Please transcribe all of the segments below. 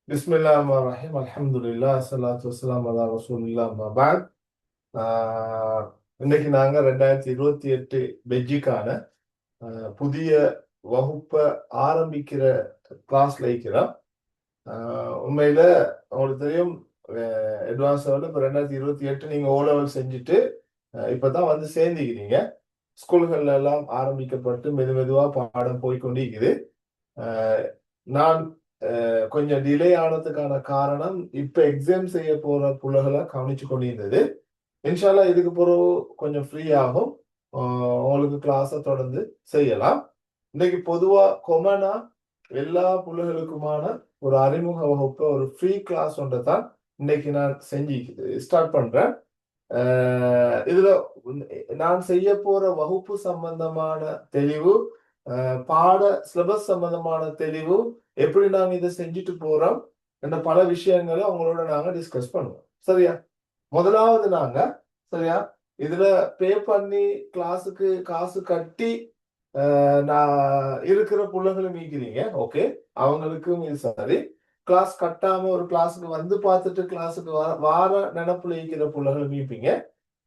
பிஸ்மில்லாஹிர்ரஹ்மானிர்ரஹீம். அல்ஹம்துலில்லாஹ் ஸலாத்து வஸ்ஸலாமு அலா ரசூலில்லாஹ் அம்மா பஅத். ஆஹ் இன்னைக்கு நாங்க 2028 பெஜ்ஜிக்கான புதிய வகுப்பை ஆரம்பிக்கிற கிளாஸ்ல இருக்கிறோம். உண்மையில உங்களுக்கு தெரியும், அட்வான்ஸ் லெவலில் இப்போ 2028 நீங்க ஓ லெவல் செஞ்சுட்டு இப்பதான் வந்து சேர்ந்துக்கிறீங்க. ஸ்கூல்கள்ல எல்லாம் ஆரம்பிக்கப்பட்டு மெதுவா பாடம் போய்க்கொண்டிருக்குது. அஹ் நான் கொஞ்சம் டிலே ஆனதுக்கான காரணம் இப்ப எக்ஸாம் செய்ய போற புள்ளைகளை கவனிச்சு கொண்டிருந்தது. இன்ஷால்லா இதுக்கு பிறகு கொஞ்சம் ஃப்ரீ ஆகும். உங்களுக்கு கிளாஸை தொடர்ந்து செய்யலாம். இன்னைக்கு பொதுவா கொமனா எல்லா புள்ளைகளுக்குமான ஒரு அறிமுக வகுப்பு, ஒரு ஃப்ரீ கிளாஸ் ஒன்றை தான் இன்னைக்கு நான் செஞ்சு ஸ்டார்ட் பண்றேன். இதுல நான் செய்ய போற வகுப்பு சம்பந்தமான தெளிவு, பாட சிலபஸ் சம்பந்தமான தெளிவு, எப்படி நாங்க இதை செஞ்சுட்டு போறோம் என்ற பல விஷயங்களை உங்களோட நாங்க டிஸ்கஸ் பண்ணுவோம். சரியா? முதலாவது நாங்க சரியா இதுல பே பண்ணி கிளாஸுக்கு காசு கட்டி நான் இருக்கிற புள்ளைகளும் மீக்கிறீங்க. ஓகே, அவங்களுக்கும் இது சரி. கிளாஸ் கட்டாம ஒரு கிளாஸுக்கு வந்து பார்த்துட்டு கிளாஸுக்கு வார நினப்புல இருக்கிற புள்ளைகளும் மீப்பீங்க.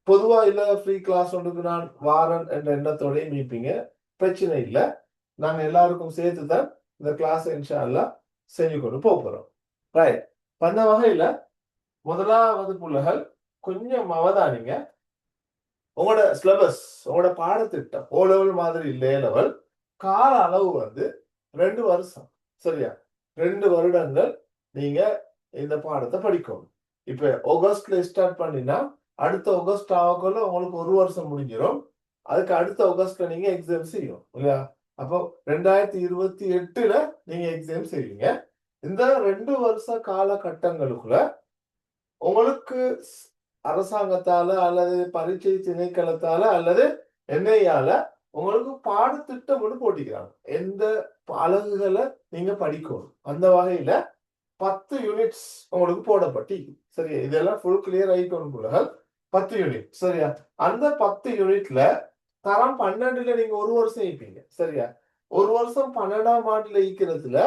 பொதுவா இல்ல ஃப்ரீ கிளாஸ் ஒன்றுக்கு நான் வாரன் என்ற எண்ணத்தோடய மீப்பீங்க. பிரச்சனை இல்லை. நாங்க எல்லாருக்கும் சேர்த்து தான் இந்த கிளாஸ் இன்ஷா அல்லாஹ் செஞ்சு கொண்டு போறோம். ரைட். அந்த வகையில முதலாவது புள்ளைகள் கொஞ்சம் அவதானிங்க. உங்களோட சிலபஸ், உங்களோட பாடத்திட்டம் ஓ லெவல் மாதிரி இல்லை, லெவல் கால அளவு வந்து 2 வருஷம். சரியா? 2 வருடங்கள் நீங்க இந்த பாடத்தை படிக்கணும். இப்ப ஆகஸ்ட்ல ஸ்டார்ட் பண்ணினா அடுத்த ஆகஸ்ட் ஆகக்குள்ள உங்களுக்கு 1 வருஷம் முடிஞ்சிடும். அதுக்கு அடுத்த ஆகஸ்ட்ல நீங்க எக்ஸாம் செய்யும் இல்லையா? அப்போ 2028ல நீங்க எக்ஸாம் செய்வீங்க. இந்த 2 வருஷ காலகட்டங்களுக்குள்ள உங்களுக்கு அரசாங்கத்தால அல்லது பரீட்சை திணைக்களத்தால அல்லது என்ஐயால உங்களுக்கு பாடத்திட்டம் ஒன்று போட்டிக்கிறாங்க. எந்த அலகுகளை நீங்க படிக்கணும். அந்த வகையில 10 யூனிட்ஸ் உங்களுக்கு போடப்பட்டு சரியா? இதெல்லாம் ஃபுல் கிளியர் ஆயிக்கணும். 10 யூனிட் சரியா? அந்த 10 யூனிட்ல தரம் 12ல நீங்க 1 வருஷம் இருப்பீங்க. சரியா? 1 வருஷம் 12ஆம் ஆண்டுல இருக்கிறதுல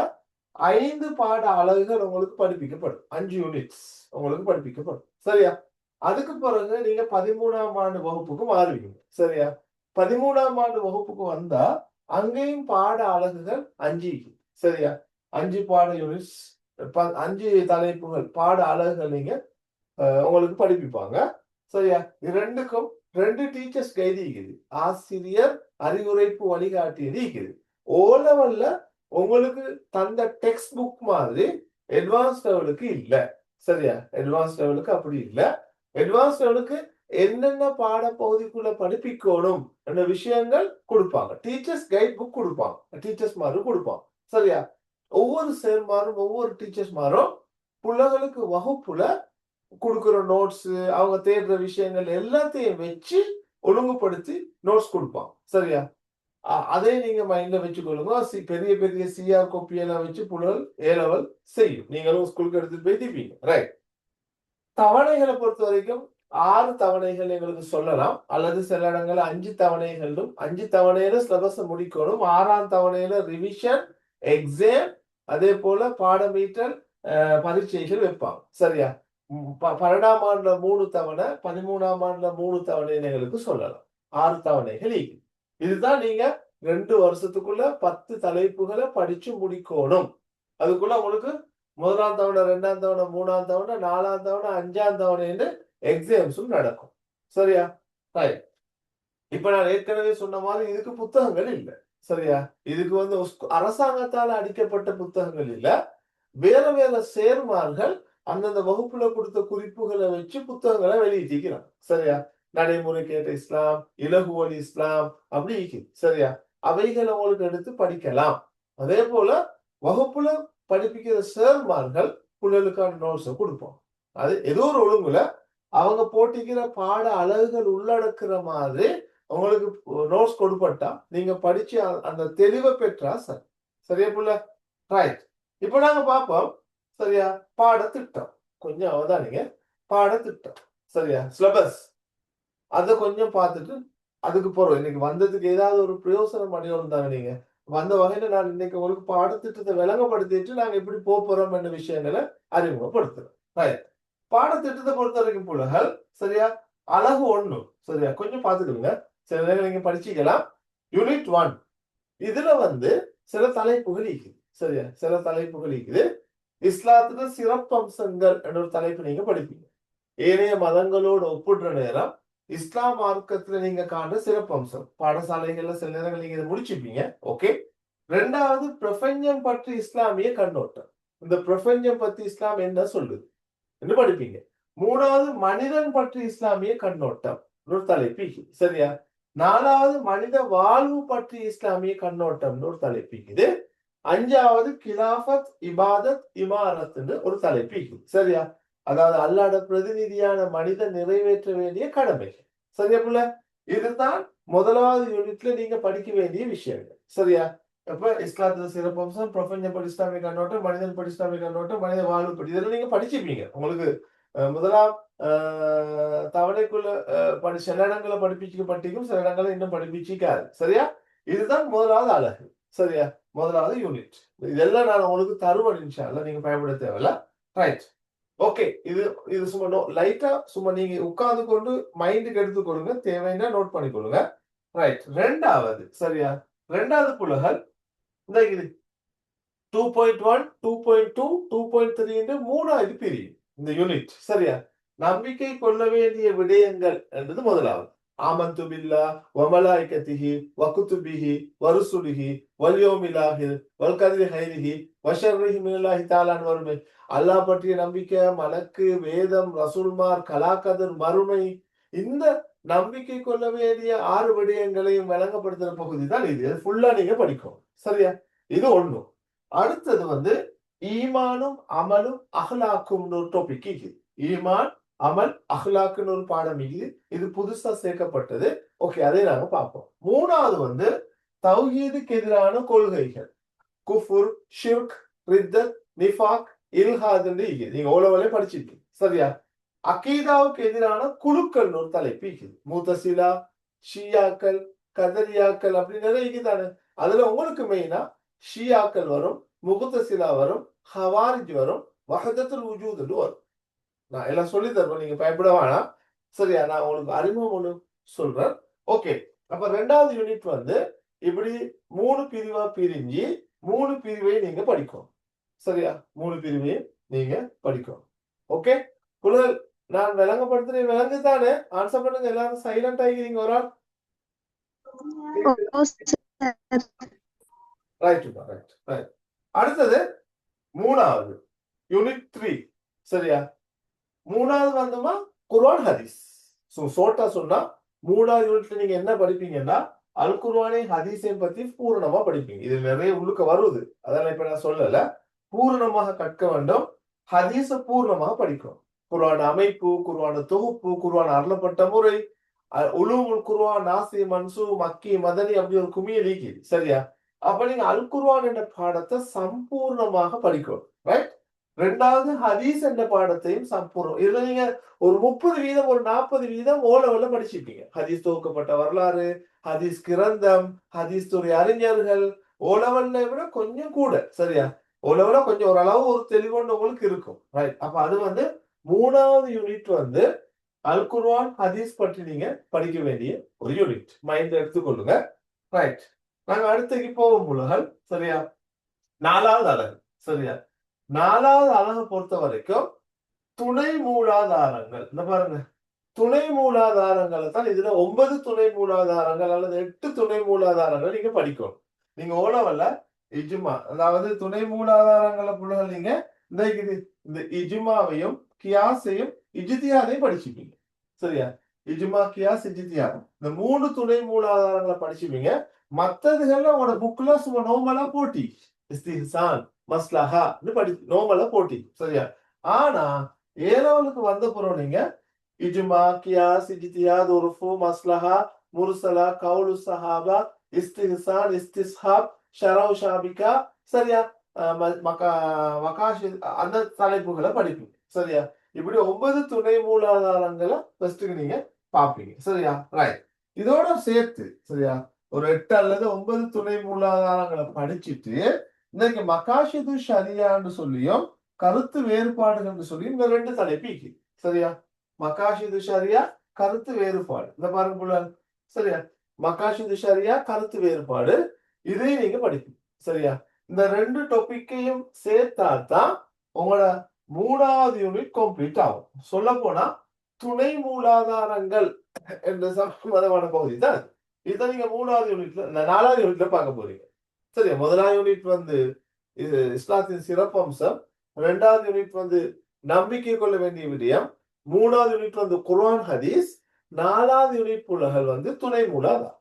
5 பாட அலகுகள் உங்களுக்கு படிப்பிக்கப்படும். 5 யூனிட்ஸ் உங்களுக்கு படிப்பிக்கப்படும். சரியா? அதுக்கு பிறகு நீங்க 13ஆம் ஆண்டு வகுப்புக்கு மாறுவீங்க. சரியா? 13ஆம் ஆண்டு வகுப்புக்கு வந்தா அங்கேயும் பாட அலகுகள் 5. சரியா? 5 பாட யூனிட்ஸ், 5 தலைப்புகள் பாட அலகுகள் நீங்க உங்களுக்கு படிப்பிப்பாங்க. சரியா? இது ரெண்டுக்கும் 2 டீச்சர்ஸ் கைடு இருக்குது. ஆசிரியர் அறிவுரைப்பு வழிகாட்டியது இருக்குது. ஓ லெவல்ல உங்களுக்கு தந்த டெக்ஸ்ட் புக் மாதிரி அட்வான்ஸ் லெவலுக்கு இல்ல. சரியா? அட்வான்ஸ் லெவலுக்கு அப்படி இல்ல. அட்வான்ஸ் லெவலுக்கு என்னென்ன பாட பகுதிக்குள்ள படிப்பிக்கணும் என்ற விஷயங்கள் கொடுப்பாங்க. டீச்சர்ஸ் கைட் புக் கொடுப்பாங்க. டீச்சர்ஸ் மாரும் கொடுப்பாங்க. சரியா? ஒவ்வொரு சேர்மாரும் ஒவ்வொரு டீச்சர்ஸ் மாரும் பிள்ளைகளுக்கு வகுப்புல கொடுக்குற நோட்ஸ், அவங்க தேடுற விஷயங்கள் எல்லாத்தையும் வச்சு ஒழுங்குபடுத்தி நோட்ஸ் கொடுப்பாங்க. சரியா? அதை நீங்க மைண்ட்ல வச்சுக்கொள்ளுங்க. பெரிய பெரிய சிஆர் கோப்பி எல்லாம் வச்சு புலல் ஏ லெவல் செய்யும். நீங்களும் ஸ்கூலுக்கு எடுத்துட்டு போய் தீப்பீங்க. ரைட். தவணைகளை பொறுத்த வரைக்கும் 6 தவணைகள் எங்களுக்கு சொல்லலாம். அல்லது சில இடங்கள்ல 5 தவணைகளும், 5 தவணையில சிலபஸ் முடிக்கணும். 6ஆம் தவணையில ரிவிஷன், எக்ஸாம், அதே போல பாடமீட்டல், பரீட்சைகள் வைப்பாங்க. சரியா? 12ஆம் ஆண்டுல 3 தவணை, 13ஆம் ஆண்டுல 3 தவணை எங்களுக்கு சொல்லலாம். 6 தவணைகள் இதுதான் நீங்க 2 வருஷத்துக்குள்ள 10 தலைப்புகளை படிச்சு முடிக்கணும். அதுக்குள்ள உங்களுக்கு 1ஆம் தவணை, 2ஆம் தவணை, 3ஆம் தவணை, 4ஆம் தவணை, 5ஆம் தவணை எக்ஸாம்ஸும் நடக்கும். சரியா? ரைட். இப்ப நான் ஏற்கனவே சொன்ன மாதிரி இதுக்கு புத்தகங்கள் இல்லை. சரியா? இதுக்கு வந்து அரசாங்கத்தால அடிக்கப்பட்ட புத்தகங்கள் இல்ல. வேற வேற சேர்மார்கள் அந்தந்த வகுப்புல கொடுத்த குறிப்புகளை வச்சு புத்தகங்களை வெளியிட்டிருக்கிறாங்க. சரியா? நடைமுறை கேட்ட இஸ்லாம், இலகுவழி இஸ்லாம் அப்படி இருக்கு. சரியா? அவைகளை உங்களுக்கு எடுத்து படிக்கலாம். அதே போல வகுப்புல படிப்பிக்கிற சேர்மார்கள் பிள்ளைகளுக்கான நோட்ஸை கொடுப்போம். அது ஏதோ ஒரு ஒழுங்குல அவங்க போட்டிக்கிற பாட அலகுகள் உள்ளடக்குற மாதிரி உங்களுக்கு நோட்ஸ் கொடுப்பட்டா நீங்க படிச்சு அந்த தெளிவை பெற்றா சரி. சரியா புள்ள? ரைட். இப்ப நாங்க பார்ப்போம். சரியா? பாடத்திட்டம் கொஞ்சம் அவதானிங்க. பாடத்திட்டம் சரியா? சிலபஸ் அதை கொஞ்சம் பார்த்துட்டு அதுக்கு போறோம். இன்னைக்கு வந்ததுக்கு ஏதாவது ஒரு பிரயோசனம் அடையணும் தானே நீங்க. வந்த வகையில நான் இன்னைக்கு உங்களுக்கு பாடத்திட்டத்தை விளங்கப்படுத்திட்டு நாங்க எப்படி போறோம் என்ற விஷயங்களை அறிமுகப்படுத்துறோம். ரைட். பாடத்திட்டத்தை பொறுத்த வரைக்கும் புலகள் சரியா, அழகு 1 சரியா, கொஞ்சம் பாத்துக்கோங்க. சில நேரம் நீங்க படிச்சுக்கலாம். யூனிட் 1 இதுல வந்து சில தலைப்புகள் இருக்குது சரியா, சில தலைப்புகள் இருக்குது. இஸ்லாத்துல சிறப்பம்சங்கள் என்ற ஒரு தலைப்பு நீங்க படிப்பீங்க. ஏனைய மதங்களோடு ஒப்பிடுற நேரம் இஸ்லாம் மார்க்கத்துல நீங்க காண்ற சிறப்பம்சம் பாடசாலைகள்ல சில நேரங்கள் நீங்க இதை முடிச்சுப்பீங்க. ஓகே. 2வது பிரபஞ்சம் பற்றி இஸ்லாமிய கண்ணோட்டம். இந்த பிரபஞ்சம் பத்தி இஸ்லாம் என்ன சொல்லுது என்று படிப்பீங்க. 3வது மனிதன் பற்றி இஸ்லாமிய கண்ணோட்டம் ஒரு தலைப்பு சரியா. 4வது மனித வாழ்வு பற்றி இஸ்லாமிய கண்ணோட்டம் ஒரு தலைப்பு இது. 5வது கிலாஃபத் இபாதத் இமாரத் ஒரு தலைப்பு சரியா. அதாவது அல்லாஹ்ட பிரதிநிதியான மனிதன் நிறைவேற்ற வேண்டிய கடமைகள் சரியா புள்ள. இதுதான் முதலாவது யூனிட்ல நீங்க படிக்க வேண்டிய விஷயங்கள் சரியா. அப்ப இஸ்லாத்துல சிறப்பம்சம், பிரபஞ்சம் படி இஸ்லாமிய கண்ணோட்டம், மனிதன் படி இஸ்லாமிய கண்ணோட்டம், மனித வாழ்வு படி இதெல்லாம் நீங்க படிச்சிருப்பீங்க. உங்களுக்கு முதலாம் தவணைக்குள்ள சில இடங்களை படிப்பிக்கப்பட்டிருக்கும், சில இடங்களை இன்னும் படிப்பிச்சிக்காது சரியா. இதுதான் முதலாவது அழகு சரியா, முதலாவது யூனிட். இதெல்லாம் நான் உங்களுக்கு தருவேன் இன்ஷா அல்லாஹ், நீங்க பயப்பட தேவையில்ல. ரைட். ஓகே. இது சும்மா லைட்டா சும்மா நீங்க உட்கார்ந்து கொண்டு மைண்டுக்கு எடுத்து கொடுங்க, தேவைன்னா நோட் பண்ணி கொள்ளுங்க. ரைட். 2வது சரியா, 2வது புலகள் இந்த இது 2.1 2.2 2.3 என்று 3வது பிரிவு இந்த யூனிட் சரியா. நம்பிக்கை கொள்ள வேண்டிய விடயங்கள் என்றது முதலாவது. ஆமந்து பில்லாஹ் வ மலாயிகத்திஹி வ குதுபிஹி வ ருசுலிஹி வல் யௌமில் ஆஹிர் வல் கத்ரி ஹைரிஹி வ ஷர்ரிஹி மினல்லாஹி தஆலா வறுமை. அல்லாஹ் பற்றிய நம்பிக்கை, மலக்கு, வேதம், ரசூல்மார், கலாக்கதிர், மறுமை, இந்த நம்பிக்கை கொள்ள வேண்டிய 6 விடயங்களையும் விளங்கப்படுத்துற பகுதி தான் இது. ஃபுல்லா நீங்க படிக்கணும் சரியா. இது 1. அடுத்தது வந்து ஈமானும் அமலும் அஹ்லாக்கும் ஒரு டாபிக் இது. ஈமான், அமல், அஹ்லாக்குன்னு ஒரு பாடம் இது புதுசா சேர்க்கப்பட்டது. ஓகே, அதை நாங்க பார்ப்போம். 3வது வந்து தௌஹீதுக்கு எதிரான கொள்கைகள், குஃபுர், ஷிர்க், ரித்தத், நிஃபாக், இல்ஹாத் நீங்க ஓலவலே படிச்சிருக்கீங்க சரியா. அகீதாவுக்கு எதிரான குழுக்கள் ஒரு தலைப்பு இருக்குது. முத்தசிலா, ஷியாக்கள், கதரியாக்கள் அப்படின்னு நிறைய இருக்குதானே. அதுல உங்களுக்கு மெயினா ஷியாக்கள் வரும், முகுத்தசிலா வரும், ஹவாரிஜ் வரும், வஹதத்துல் வஜூத் வரும். நான் எல்லாம் சொல்லி தருவேன், நீங்க பயப்பட வேணாம் சரியா. நான் உங்களுக்கு அறிமுகம் ஒண்ணு சொல்றேன். ஓகே. அப்ப 2வது யூனிட் வந்து இப்படி 3 பிரிவா பிரிஞ்சு 3 பிரிவை நீங்க படிக்கணும் சரியா. 3 பிரிவையும் நீங்க படிக்கணும். ஓகே புலல், நான் விளங்கப்படுத்துறேன், விளங்கு தானே? ஆன்சர் பண்ணுங்க. எல்லாரும் சைலண்ட் ஆகிக்கிறீங்க ஒரு ஆள். Right right right. அடுத்தது 3வது யூனிட் 3 சரியா. 3வது வந்தோமா குர்ஆன் ஹதீஸ். சோட்டா சொன்னா 3வது யூனிட்ல நீங்க என்ன படிப்பீங்கன்னா அல் குர்ஆனை ஹதீஸையும் பத்தி பூரணமா படிப்பீங்க. இது நிறைய உள்ளுக்க வருது, அதெல்லாம் இப்ப நான் சொல்லல. பூரணமாக கற்க வேண்டும், ஹதீஸ பூர்ணமாக படிக்கணும். குர்ஆன் அமைப்பு, குர்ஆன் தொகுப்பு, குர்ஆன் அருளப்பட்ட முறை, உலூமுல் குர்ஆன், நாசி, மன்சூ, மக்கி, மதனி அப்படி ஒரு குமியல் இருக்குது சரியா. அப்ப நீங்க அல் குர்ஆன் என்ற பாடத்தை சம்பூர்ணமாக படிக்கணும். ரைட். 2வது ஹதீஸ் என்ற பாடத்தையும் சம்பூர்ணம். இதுல நீங்க ஒரு 30 வீதம் ஒரு 40 வீதம் ஓலவெல்ல படிச்சிருப்பீங்க. ஹதீஸ் தொகுக்கப்பட்ட வரலாறு, ஹதீஸ் கிரந்தம், ஹதீஸ் துறை அறிஞர்கள், ஓலவெல்ல விட கொஞ்சம் கூட சரியா. ஓலவெல்ல கொஞ்சம் ஓரளவு ஒரு தெளிவான உங்களுக்கு இருக்கும். ரைட். அப்ப அது வந்து 3வது யூனிட் வந்து அல் குர்ஆன் ஹதீஸ் பற்றி நீங்க படிக்க வேண்டிய ஒரு யூனிட். மைண்ட் எடுத்துக்கொள்ளுங்க. ரைட். நாங்க அடுத்துக்கு போவோம் உலகள் சரியா. 4வது அலகு சரியா. 4வது அலகு பொறுத்த வரைக்கும் துணை மூலாதாரங்கள். இந்த பாருங்க, துணை மூலாதாரங்களை தான் இதுல 9 துணை மூலாதாரங்கள் அல்லது 8 துணை மூலாதாரங்கள் நீங்க படிக்கணும். நீங்க ஓலவல்ல இஜ்மா, அதாவது துணை மூலாதாரங்களை புள்ளிகள் நீங்க இந்த இஜ்மாவையும் கியாஸையும் இஜ்திஹாதையும் படிச்சுப்பீங்க சரியா. இஜ்மா, கியாஸ், இஜ்திஹாத் இந்த 3 துணை மூலாதாரங்களை படிச்சுப்பீங்க. மத்ததுகள்ல உங்களோட புக்ல சும்மா நோமலா போட்டி, இஸ்திஹ்சான், மஸ்லஹா நோமலா போட்டி சரியா. ஆனா ஏழவனுக்கு வந்த பிறகு நீங்க இஜ்மா, கியாஸ், இஜ்திஹாத், உர்ஃபு, மஸ்லஹா, முர்சலா, கவுலு சஹாபா, இஸ்திஹ்சான், இஸ்திஸ்ஹாப், ஷரவு ஷாபிகா சரியா, அந்த தலைப்புகளை படிப்பீங்க சரியா. இப்படி 9 துணை மூலாதாரங்களை ஃபர்ஸ்ட் நீங்க பாப்பீங்க சரியா. ரைட். இதோட சேர்த்து சரியா ஒரு 8 அல்லது 9 துணை மூலாதாரங்களை படிச்சுட்டு இன்னைக்கு மகாஷிது ஷரியான்னு சொல்லியும் கருத்து வேறுபாடுகள் சொல்லியும் இந்த 2 தலைப்பு சரியா. மகாஷிது ஷரியா கருத்து வேறுபாடு இந்த பாருங்க சரியா. மகாஷிது ஷரியா கருத்து வேறுபாடு இதையும் நீங்க படிக்கணும் சரியா. இந்த 2 டாபிக்கையும் சேர்த்தாதான் உங்களோட 3வது யூனிட் கம்ப்ளீட் ஆகும். சொல்ல போனா துணை மூலாதாரங்கள் என்ற சம்பந்தமான பகுதி தான் இதை நீங்க 3வது யூனிட்ல 4வது யூனிட்ல பார்க்க போறீங்க சரியா. 1வது யூனிட் வந்து இது இஸ்லாத்தின் சிறப்பம்சம், 2வது யூனிட் வந்து நம்பிக்கை கொள்ள வேண்டிய விடயம், 3வது யூனிட் வந்து குர்ஆன் ஹதீஸ், 4வது யூனிட் புலகள் வந்து துணை மூலாதாரம்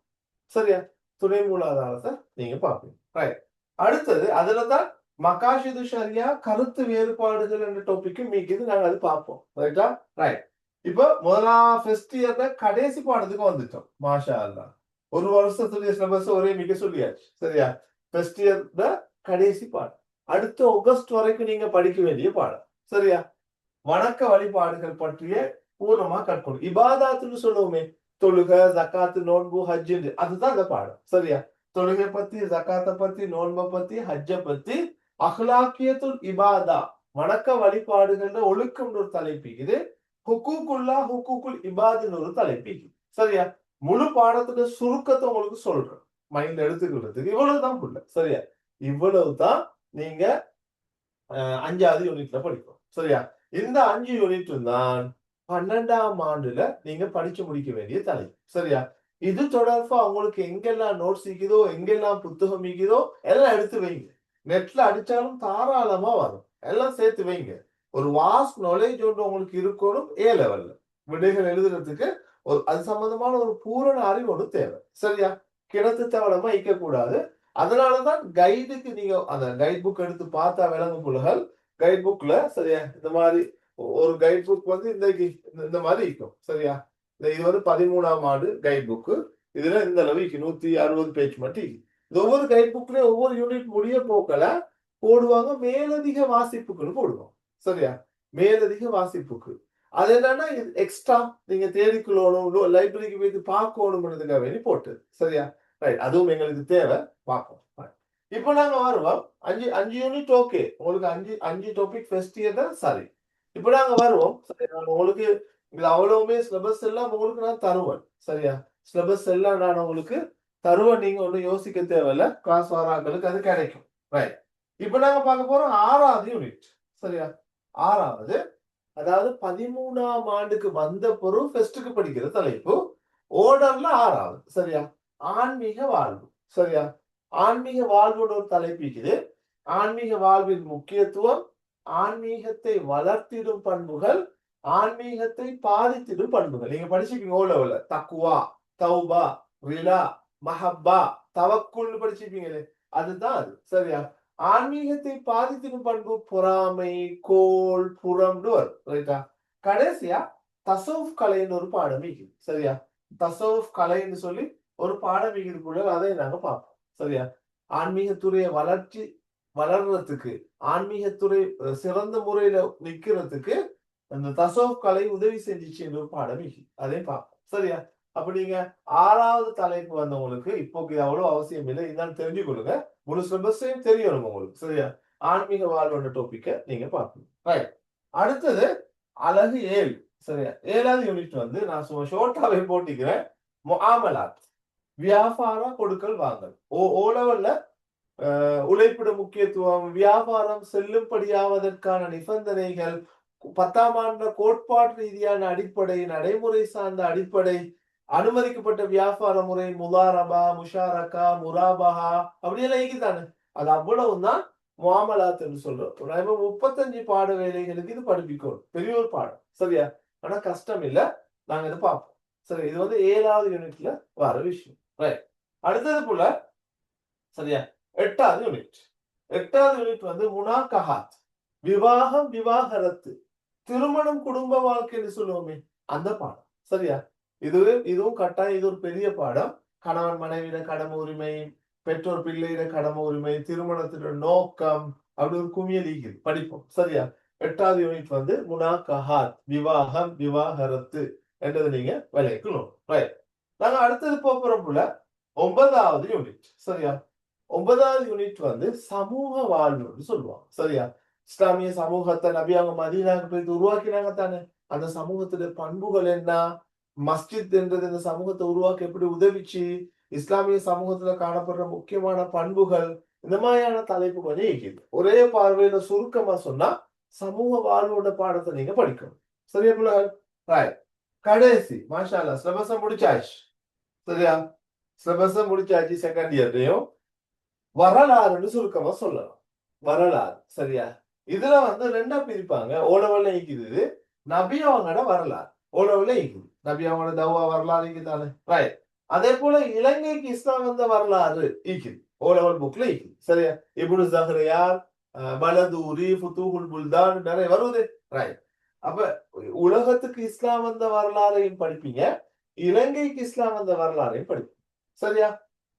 சரியா. துணை மூலாதாரத்தை நீங்க பார்ப்பீங்க ரைட். அடுத்தது அதுலதான் மகாஷிது ஷரியா கருத்து வேறுபாடுகள் என்ற டாபிக் மீக்குது, நாங்க அது பார்ப்போம் ரைட்டா ரைட். இப்போ முதலாம் ஃபர்ஸ்ட் இயர்ல கடைசி பாடத்துக்கு வந்துட்டோம் மாஷா அல்லாஹ். ஒரு வருஷத்துடைய சிலபஸ் ஒரே மிக சொல்லியாச்சு சரியா. ஃபர்ஸ்ட் இயர்ல கடைசி பாடம், அடுத்த ஆகஸ்ட் வரைக்கும் நீங்க படிக்க வேண்டிய பாடம் சரியா. வணக்க வழிபாடுகள் பற்றிய பூர்ணமா கற்கணும். இபாதாத்துன்னு சொல்லுவோமே, தொழுக ஜக்காத்து நோன்பு ஹஜ், அதுதான் அந்த பாடம் சரியா. தொழுகை பத்தி, ஜக்காத்தை பத்தி, நோன்பை பத்தி, ஹஜ்ஜ பத்தி, அஹ்லாக்கியத்துல் இபாதா வணக்க வழிபாடுகள்ல ஒழுக்கம் ஒரு தலைப்பு இது, ஹுக்கூக்குல்லா ஹுக்கூக்குல் இபாதுன்னு ஒரு தலைப்பு சரியா. முழு பாடத்துல சுருக்கத்தை உங்களுக்கு சொல்றேன் மைண்ட்ல எடுத்துக்கிறதுக்கு. இவ்வளவுதான் புள்ள சரியா. இவ்வளவுதான் நீங்க 5வது யூனிட்ல படிக்கும் சரியா. இந்த 5 யூனிட் தான் 12ஆம் ஆண்டுல நீங்க படிச்சு முடிக்க வேண்டிய தலைப்பு சரியா. இது தொடர்பா உங்களுக்கு எங்கெல்லாம் நோட்ஸ் இருக்குதோ, எங்கெல்லாம் புத்தகம் இருக்குதோ எல்லாம் எடுத்து வைங்க. நெட்ல அடிச்சாலும் தாராளமா வரும், எல்லாம் சேர்த்து வைங்க. ஒரு வாஸ்ட் நாலேஜ் ஒன்று உங்களுக்கு இருக்கணும். A லெவல்ல விடைகள் எழுதுறதுக்கு ஒரு அது சம்பந்தமான ஒரு பூரண அறிவு ஒன்று தேவை சரியா. கிணத்து தவளமா இருக்கக்கூடாது. அதனாலதான் கைடுக்கு நீங்க அந்த கைட் புக் எடுத்து பார்த்தா விளங்கும் புலகள். கைட் புக்ல சரியா இந்த மாதிரி ஒரு கைட் புக் வந்து இந்த மாதிரி இருக்கும் சரியா. இது வந்து 13ஆம் ஆண்டு கைட் புக்கு. இதுல இந்த அளவு 160 பேஜ் மட்டும். இது ஒவ்வொரு கைட் புக்லயும் ஒவ்வொரு யூனிட் முடிய போக்கல போடுவாங்க மேலதிக வாசிப்புக்குன்னு போடுவோம் சரியா. மேலதிக வாசிப்புக்கு அது என்னன்னா எக்ஸ்ட்ரா நீங்க தேடிக்கொள்ளணும், லைப்ரரிக்கு போயிட்டு பார்க்கணும்ன்றதுக்காக வேண்டி போட்டு சரியா ரைட். அதுவும் எங்களுக்கு தேவை, பார்ப்போம். இப்போ நாங்க வருவோம் 5 யூனிட் ஓகே. உங்களுக்கு 5 டாபிக் ஃபர்ஸ்ட் இயர் தான் சரி. இப்போ நாங்க வருவோம் நான் உங்களுக்கு இது அவ்வளவுமே சிலபஸ் எல்லாம் உங்களுக்கு நான் தருவேன் சரியா. சிலபஸ் எல்லாம் நான் உங்களுக்கு தருவேன், நீங்க ஒன்றும் யோசிக்க தேவையில்ல. கிளாஸ் வாராக்களுக்கு அது கிடைக்கும் ரைட். இப்போ நாங்க பார்க்க போறோம் 6வது யூனிட் சரியா. 6வது அதாவது 13ஆம் ஆண்டுக்கு வந்த பொருள் ஃபர்ஸ்டுக்கு படிக்கிற தலைப்பு ஓர்டர்ல 6வது சரியா. ஆன்மீக வாழ்வு சரியா. ஆன்மீக வாழ்வோட ஒரு தலைப்பு இருக்குது. ஆன்மீக வாழ்வின் முக்கியத்துவம், ஆன்மீகத்தை வளர்த்திடும் பண்புகள், ஆன்மீகத்தை பாதித்திடும் பண்புகள். நீங்க படிச்சிருப்பீங்க ஓ லெவல்ல தக்குவா, தௌபா, ரிலா, மஹப்பா, தவக்குள்னு படிச்சிருப்பீங்களே, அதுதான் அது சரியா. ஆன்மீகத்தை பாதித்திடும் பண்பு பொறாமை, கோல், புறம்னு வரும் ரைட்டா. கடைசியா தசவுஃப் கலைன்னு ஒரு பாடம் இருக்குது சரியா. தசவுஃப் கலைன்னு சொல்லி ஒரு பாடம் இருக்குள்ள அதை நாங்க பார்ப்போம் சரியா. ஆன்மீகத்துறைய வளர்றதுக்கு, ஆன்மீகத்துறை சிறந்த முறையில நிக்கிறதுக்கு அந்த தசவுஃப் கலை உதவி செஞ்சிச்சு என்ற ஒரு பாடம் அதை பார்ப்போம் சரியா. அப்ப நீங்க 6வது தலைப்பு வந்தவங்களுக்கு இப்போ அவ்வளவு அவசியம் இல்லை, இதான் தெரிஞ்சு கொள்ளுங்க. முழு சிலபஸையும் தெரியணும் உங்களுக்கு சரியா. ஆன்மீக வாழ்வோட டாபிக்க நீங்க பார்க்கணும் ரைட். அடுத்தது அழகு 7 சரியா. 7வது யூனிட் வந்து நான் சும்மா ஷோர்ட்டாவே போட்டிக்கிறேன். முஆமலாத் வியாபாரம் கொடுக்கல் வாங்கல். ஓ லெவல்ல உழைப்பிட முக்கியத்துவம், வியாபாரம் செல்லும்படியாவதற்கான நிபந்தனைகள், 10ஆம் ஆண்டு கோட்பாட்டு ரீதியான அடிப்படை, நடைமுறை சார்ந்த அடிப்படை, அனுமதிக்கப்பட்ட வியாபார முறை, முதாரபா, முஷாரகா, முராபஹா அப்படியெல்லாம் இருக்குதானே. அது அவ்வளவுதான் முஆமலாத் என்று சொல்றோம். 35 பாட வேலைகளுக்கு இது படிப்பிக்கணும். பெரிய ஒரு பாடம் சரியா. ஆனா கஷ்டம் இல்ல, நாங்க இதை பார்ப்போம் சரி. இது வந்து 7வது யூனிட்ல வர விஷயம் ரைட். அடுத்தது போல சரியா 8வது யூனிட். 8வது யூனிட் வந்து முனாகஹாத், விவாகம் விவாகரத்து, திருமணம் குடும்ப வாழ்க்கைன்னு சொல்லுவோமே அந்த பாடம் சரியா. இதுவும் கட்டாயம், இது ஒரு பெரிய பாடம். கணவன் மனைவியிட கடமை உரிமை, பெற்றோர் பிள்ளையிட கடமை உரிமை, திருமணத்திட நோக்கம், அப்படி ஒரு குமியல் இருக்குது படிப்போம் சரியா. 8வது யூனிட் வந்து முனாகஹாத், விவாகம் விவாகரத்து என்றதை நீங்க விளைக்கணும் ரைட். நாங்க அடுத்தது போறோம் போல 9வது யூனிட். சரியா? 9வது யூனிட் வந்து சமூக வாழ்வுன்னு சொல்லுவாங்க. சரியா? இஸ்லாமிய சமூகத்தை நபி அவங்க மதீனாவுக்கு போயிட்டு உருவாக்கினாங்க தானே. அந்த சமூகத்துடைய பண்புகள் என்ன, மஸ்ஜித் என்றது இந்த சமூகத்தை உருவாக்க எப்படி உதவிச்சு, இஸ்லாமிய சமூகத்துல காணப்படுற முக்கியமான பண்புகள், இந்த மாதிரியான தலைப்பு கொஞ்சம் இருக்குது. ஒரே பார்வையில சுருக்கமா சொன்னா சமூக வாழ்வோட பாடத்தை நீங்க படிக்கணும். சரியா பிள்ளைகள்? ரைட். கடைசி மாஷா அல்லாஹ் சிலபஸ முடிச்சாச்சு. சரியா? சிலபஸ முடிச்சாச்சு செகண்ட் இயர்லயும். வரலாறுன்னு சுருக்கமா சொல்லலாம். வரலாறு. சரியா? இதுல வந்து ரெண்டா பிரிப்பாங்க. ஓலவெல்ல இருக்குது நபி அவங்களோட வரலாறு. ஓலவெல்ல இருக்குது நபி அவங்களோட தவா வரலாறு இருக்குதானே. ரைட். அதே போல இலங்கைக்கு இஸ்லாம் வந்த வரலாறு இருக்குது. ஓலவல் புக்ல இருக்குது. சரியா? இப்னு ஜஹ்ரியார், பலதூரி, ஃபுதூஹுல் புல்தான் நிறைய வருது. ரைட். அப்ப உலகத்துக்கு இஸ்லாம் வந்த வரலாறையும் படிப்பீங்க, இலங்கைக்கு இஸ்லாம் வந்த வரலாறையும் படிப்பீங்க. சரியா?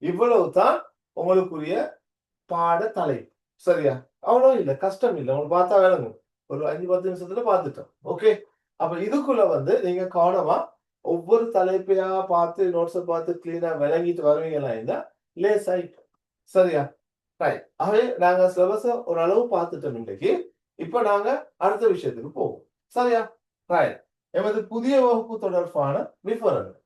இவ்வளவுதான் உங்களுக்குரிய பாட தலைப்பு. சரியா? அவ்வளவு இல்ல, கஷ்டம் இல்ல, உங்களுக்கு பார்த்தா விளங்கும். ஒரு 5-10 நிமிஷத்துல பார்த்துட்டோம். ஓகே. அப்ப இதுக்குள்ள வந்து நீங்க கவனமா ஒவ்வொரு தலைப்பையா பார்த்து நோட்ஸை பார்த்து கிளீனா விளங்கிட்டு வருவீங்களா இருந்தா லேசாயிட்டு. சரியா? ரைட். ஆகவே நாங்க சிலபஸ ஓரளவு பார்த்துட்டோம் இன்றைக்கு. இப்ப நாங்க அடுத்த விஷயத்துக்கு போவோம். சரியா? ரைட். எமது புதிய வகுப்பு தொடர்பான விவரங்கள்.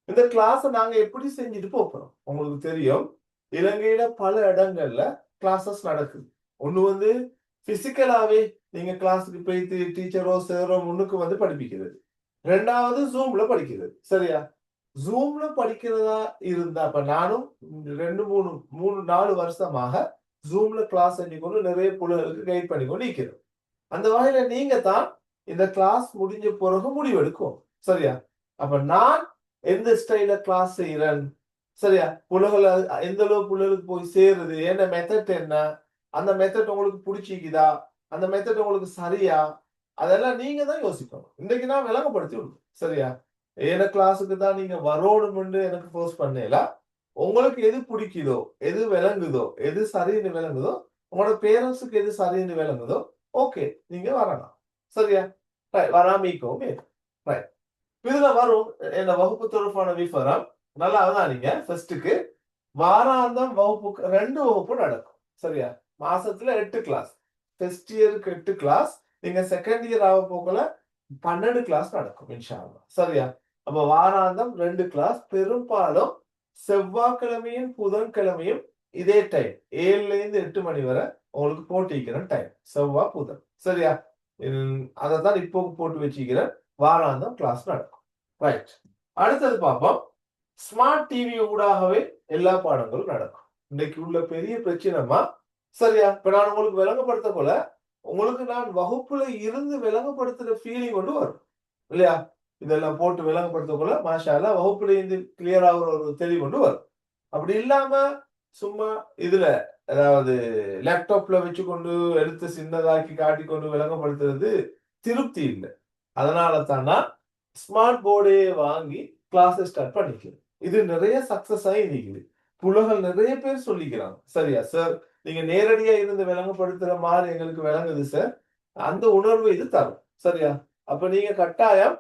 இந்த கிளாஸ் நாங்க எப்படி செஞ்சுட்டு போறோம் உங்களுக்கு தெரியும். இலங்கையில பல இடங்கள்ல கிளாஸஸ் நடக்குது. ஒண்ணு வந்து பிசிக்கலாவே நீங்க கிளாஸுக்கு போயிட்டு டீச்சரோ சாரோ முன்னுக்கு வந்து படிப்பிக்கிறது. ரெண்டாவது ஜூம்ல படிக்கிறது. சரியா? ஜூம்ல படிக்கிறதா இருந்தா இப்ப நானும் 2-3-4 வருஷமாக ஜூம்ல கிளாஸ் செஞ்சுக்கொண்டு நிறைய பிள்ளைகளுக்கு கைட் பண்ணிக்கொண்டு இருக்கிறோம். அந்த வகையில நீங்க தான் இந்த கிளாஸ் முடிஞ்ச பிறகு முடிவெடுக்கும். சரியா? அப்ப நான் எந்த ஸ்டைல கிளாஸ் செய்யறேன், சரியா, புலகளை எந்த அளவு புலகளுக்கு போய் சேருது, என்ன மெத்தட் என்ன, அந்த மெத்தட் உங்களுக்கு பிடிச்சிக்குதா, அந்த மெத்தட் உங்களுக்கு சரியா, அதெல்லாம் நீங்க தான் யோசிக்கணும். இன்னைக்கு நான் விளங்கப்படுத்தி விடுவேன். சரியா? ஏன கிளாஸுக்கு தான் நீங்க வரணும்னு எனக்கு போஸ்ட் பண்ணல. உங்களுக்கு எது பிடிக்குதோ, எது விளங்குதோ, எது சரின்னு விளங்குதோ, உங்களோட பேரண்ட்ஸுக்கு எது சரின்னு விளங்குதோ, ஓகே நீங்க வரலாம். சரியா? வராமிக்கோங்க. ரைட். இதுல வரும் இந்த வகுப்பு தொடர்பான விவரம். நல்லா அவதானிங்க. ஃபர்ஸ்ட்டுக்கு வாராந்தம் வகுப்புக்கு 2 வகுப்பு நடக்கும். சரியா? மாசத்துல 8 கிளாஸ். ஃபர்ஸ்ட் இயருக்கு 8 கிளாஸ். நீங்க செகண்ட் இயர் ஆக போகல 12 கிளாஸ் நடக்கும் இன்ஷா அல்லாஹ். சரியா? அப்ப வாராந்தம் 2 கிளாஸ். பெரும்பாலும் செவ்வாய்க்கிழமையும் புதன்கிழமையும் இதே டைம் 7ல இருந்து 8 மணி வரை உங்களுக்கு போட்டிக்கிற டைம். செவ்வாய் புதன். சரியா? அதைத்தான் இப்போ போட்டு வச்சுக்கிறேன். வாராந்தம் கிளாஸ் நடக்கும். ரைட். அடுத்தது பார்ப்போம். ஸ்மார்ட் டிவி ஊடாகவே எல்லா பாடங்களும் நடக்கும். இன்னைக்கு உள்ள பெரிய பிரச்சனைமா. சரியா? இப்ப நான் உங்களுக்கு விளங்கப்படுத்த போல உங்களுக்கு நான் வகுப்புல இருந்து விளங்கப்படுத்துற ஃபீலிங் கொண்டு வரும் இல்லையா? இதெல்லாம் போட்டு விளங்கப்படுத்த போல மாஷா அல்லாஹ் வகுப்புல இருந்து கிளியர் ஆகுற ஒரு தெளிவு கொண்டு வரும். அப்படி இல்லாம சும்மா இதுல அதாவது லேப்டாப்ல வச்சுக்கொண்டு எடுத்து சின்னதாக்கி காட்டிக்கொண்டு விளங்கப்படுத்துறது திருப்தி இல்லை. அதனால தான் நான் ஸ்மார்ட் போர்டே வாங்கி கிளாஸஸ் ஸ்டார்ட் பண்ணிக்கிறேன். இது நிறைய சக்சஸ் ஆகி இருக்குது. புலகள் நிறைய பேர் சொல்லிக்கிறாங்க. சரியா சார், நீங்க நேரடியா இருந்து விளங்கப்படுத்துற மாதிரி எங்களுக்கு விளங்குது சார். அந்த உணர்வு இது தரும். சரியா? அப்ப நீங்க கட்டாயம்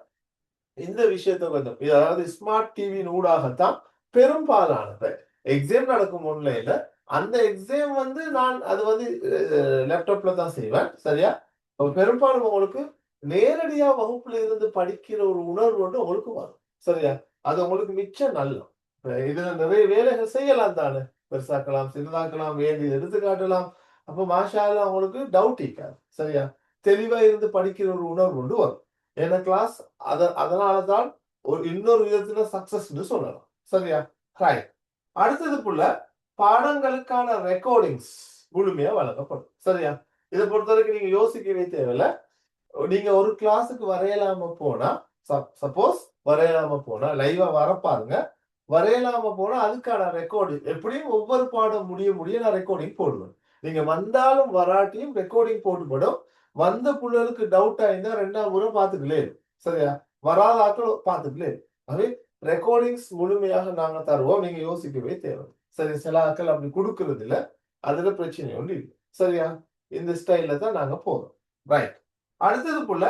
இந்த விஷயத்தை கொஞ்சம் அதாவது ஸ்மார்ட் டிவியின் ஊடாகத்தான் பெரும்பாலான எக்ஸாம் நடக்கும் ஆன்லைன்ல. அந்த எக்ஸாம் வந்து நான் அது வந்து லேப்டாப்ல தான் செய்வேன். சரியா? பெரும்பாலும் உங்களுக்கு நேரடியா வகுப்புல இருந்து படிக்கிற ஒரு உணர்வு வந்து உங்களுக்கு வரும். சரியா? அது உங்களுக்கு மிச்சம் நல்லம். இதுல நிறைய வேலைகள் செய்யலாம் தானே. பெருசாக்கலாம், சின்னதாக்கலாம், வேண்டியது எடுத்து காட்டலாம். அப்ப மாஷா அல்லாஹ் உங்களுக்கு டவுட் இருக்காது. சரியா? தெளிவா இருந்து படிக்கிற ஒரு உணர்வு கொண்டு வரும். ஏன்னா கிளாஸ் அதனாலதான் ஒரு இன்னொரு விதத்துல சக்சஸ்ன்னு சொல்லலாம். சரியா? ரைட். அடுத்ததுக்குள்ள பாடங்களுக்கான ரெக்கார்டிங்ஸ் முழுமையா வழங்கப்படும். சரியா? இதை பொறுத்த வரைக்கும் நீங்க யோசிக்கவே தேவையில்ல. நீங்க ஒரு கிளாஸுக்கு வரையலாம போனா சப்போஸ் வரையலாம போனா லைவா வர பாருங்க. வரையலாம போனா அதுக்கான ரெக்கார்டிங் எப்படியும் ஒவ்வொரு பாடம் முடிய நான் ரெக்கார்டிங் போடுவேன். நீங்க வந்தாலும் வராட்டியும் ரெக்கார்டிங் போட்டுப்படும். வந்த பிள்ளைகளுக்கு டவுட் ஆயிருந்தா 2ஆம் முறை பார்த்துக்கலே. சரியா? வராத ஆட்கள் பார்த்துக்கலே. அதே ரெக்கார்டிங்ஸ் முழுமையாக நாங்க தருவோம். நீங்க யோசிக்கவே தேவை. சரி, சில ஆட்கள் அப்படி கொடுக்கறது இல்ல. அதுல பிரச்சனை ஒன்று இல்லை. சரியா? இந்த ஸ்டைல்ல தான் நாங்க போறோம். ரைட். அடுத்ததுக்குள்ள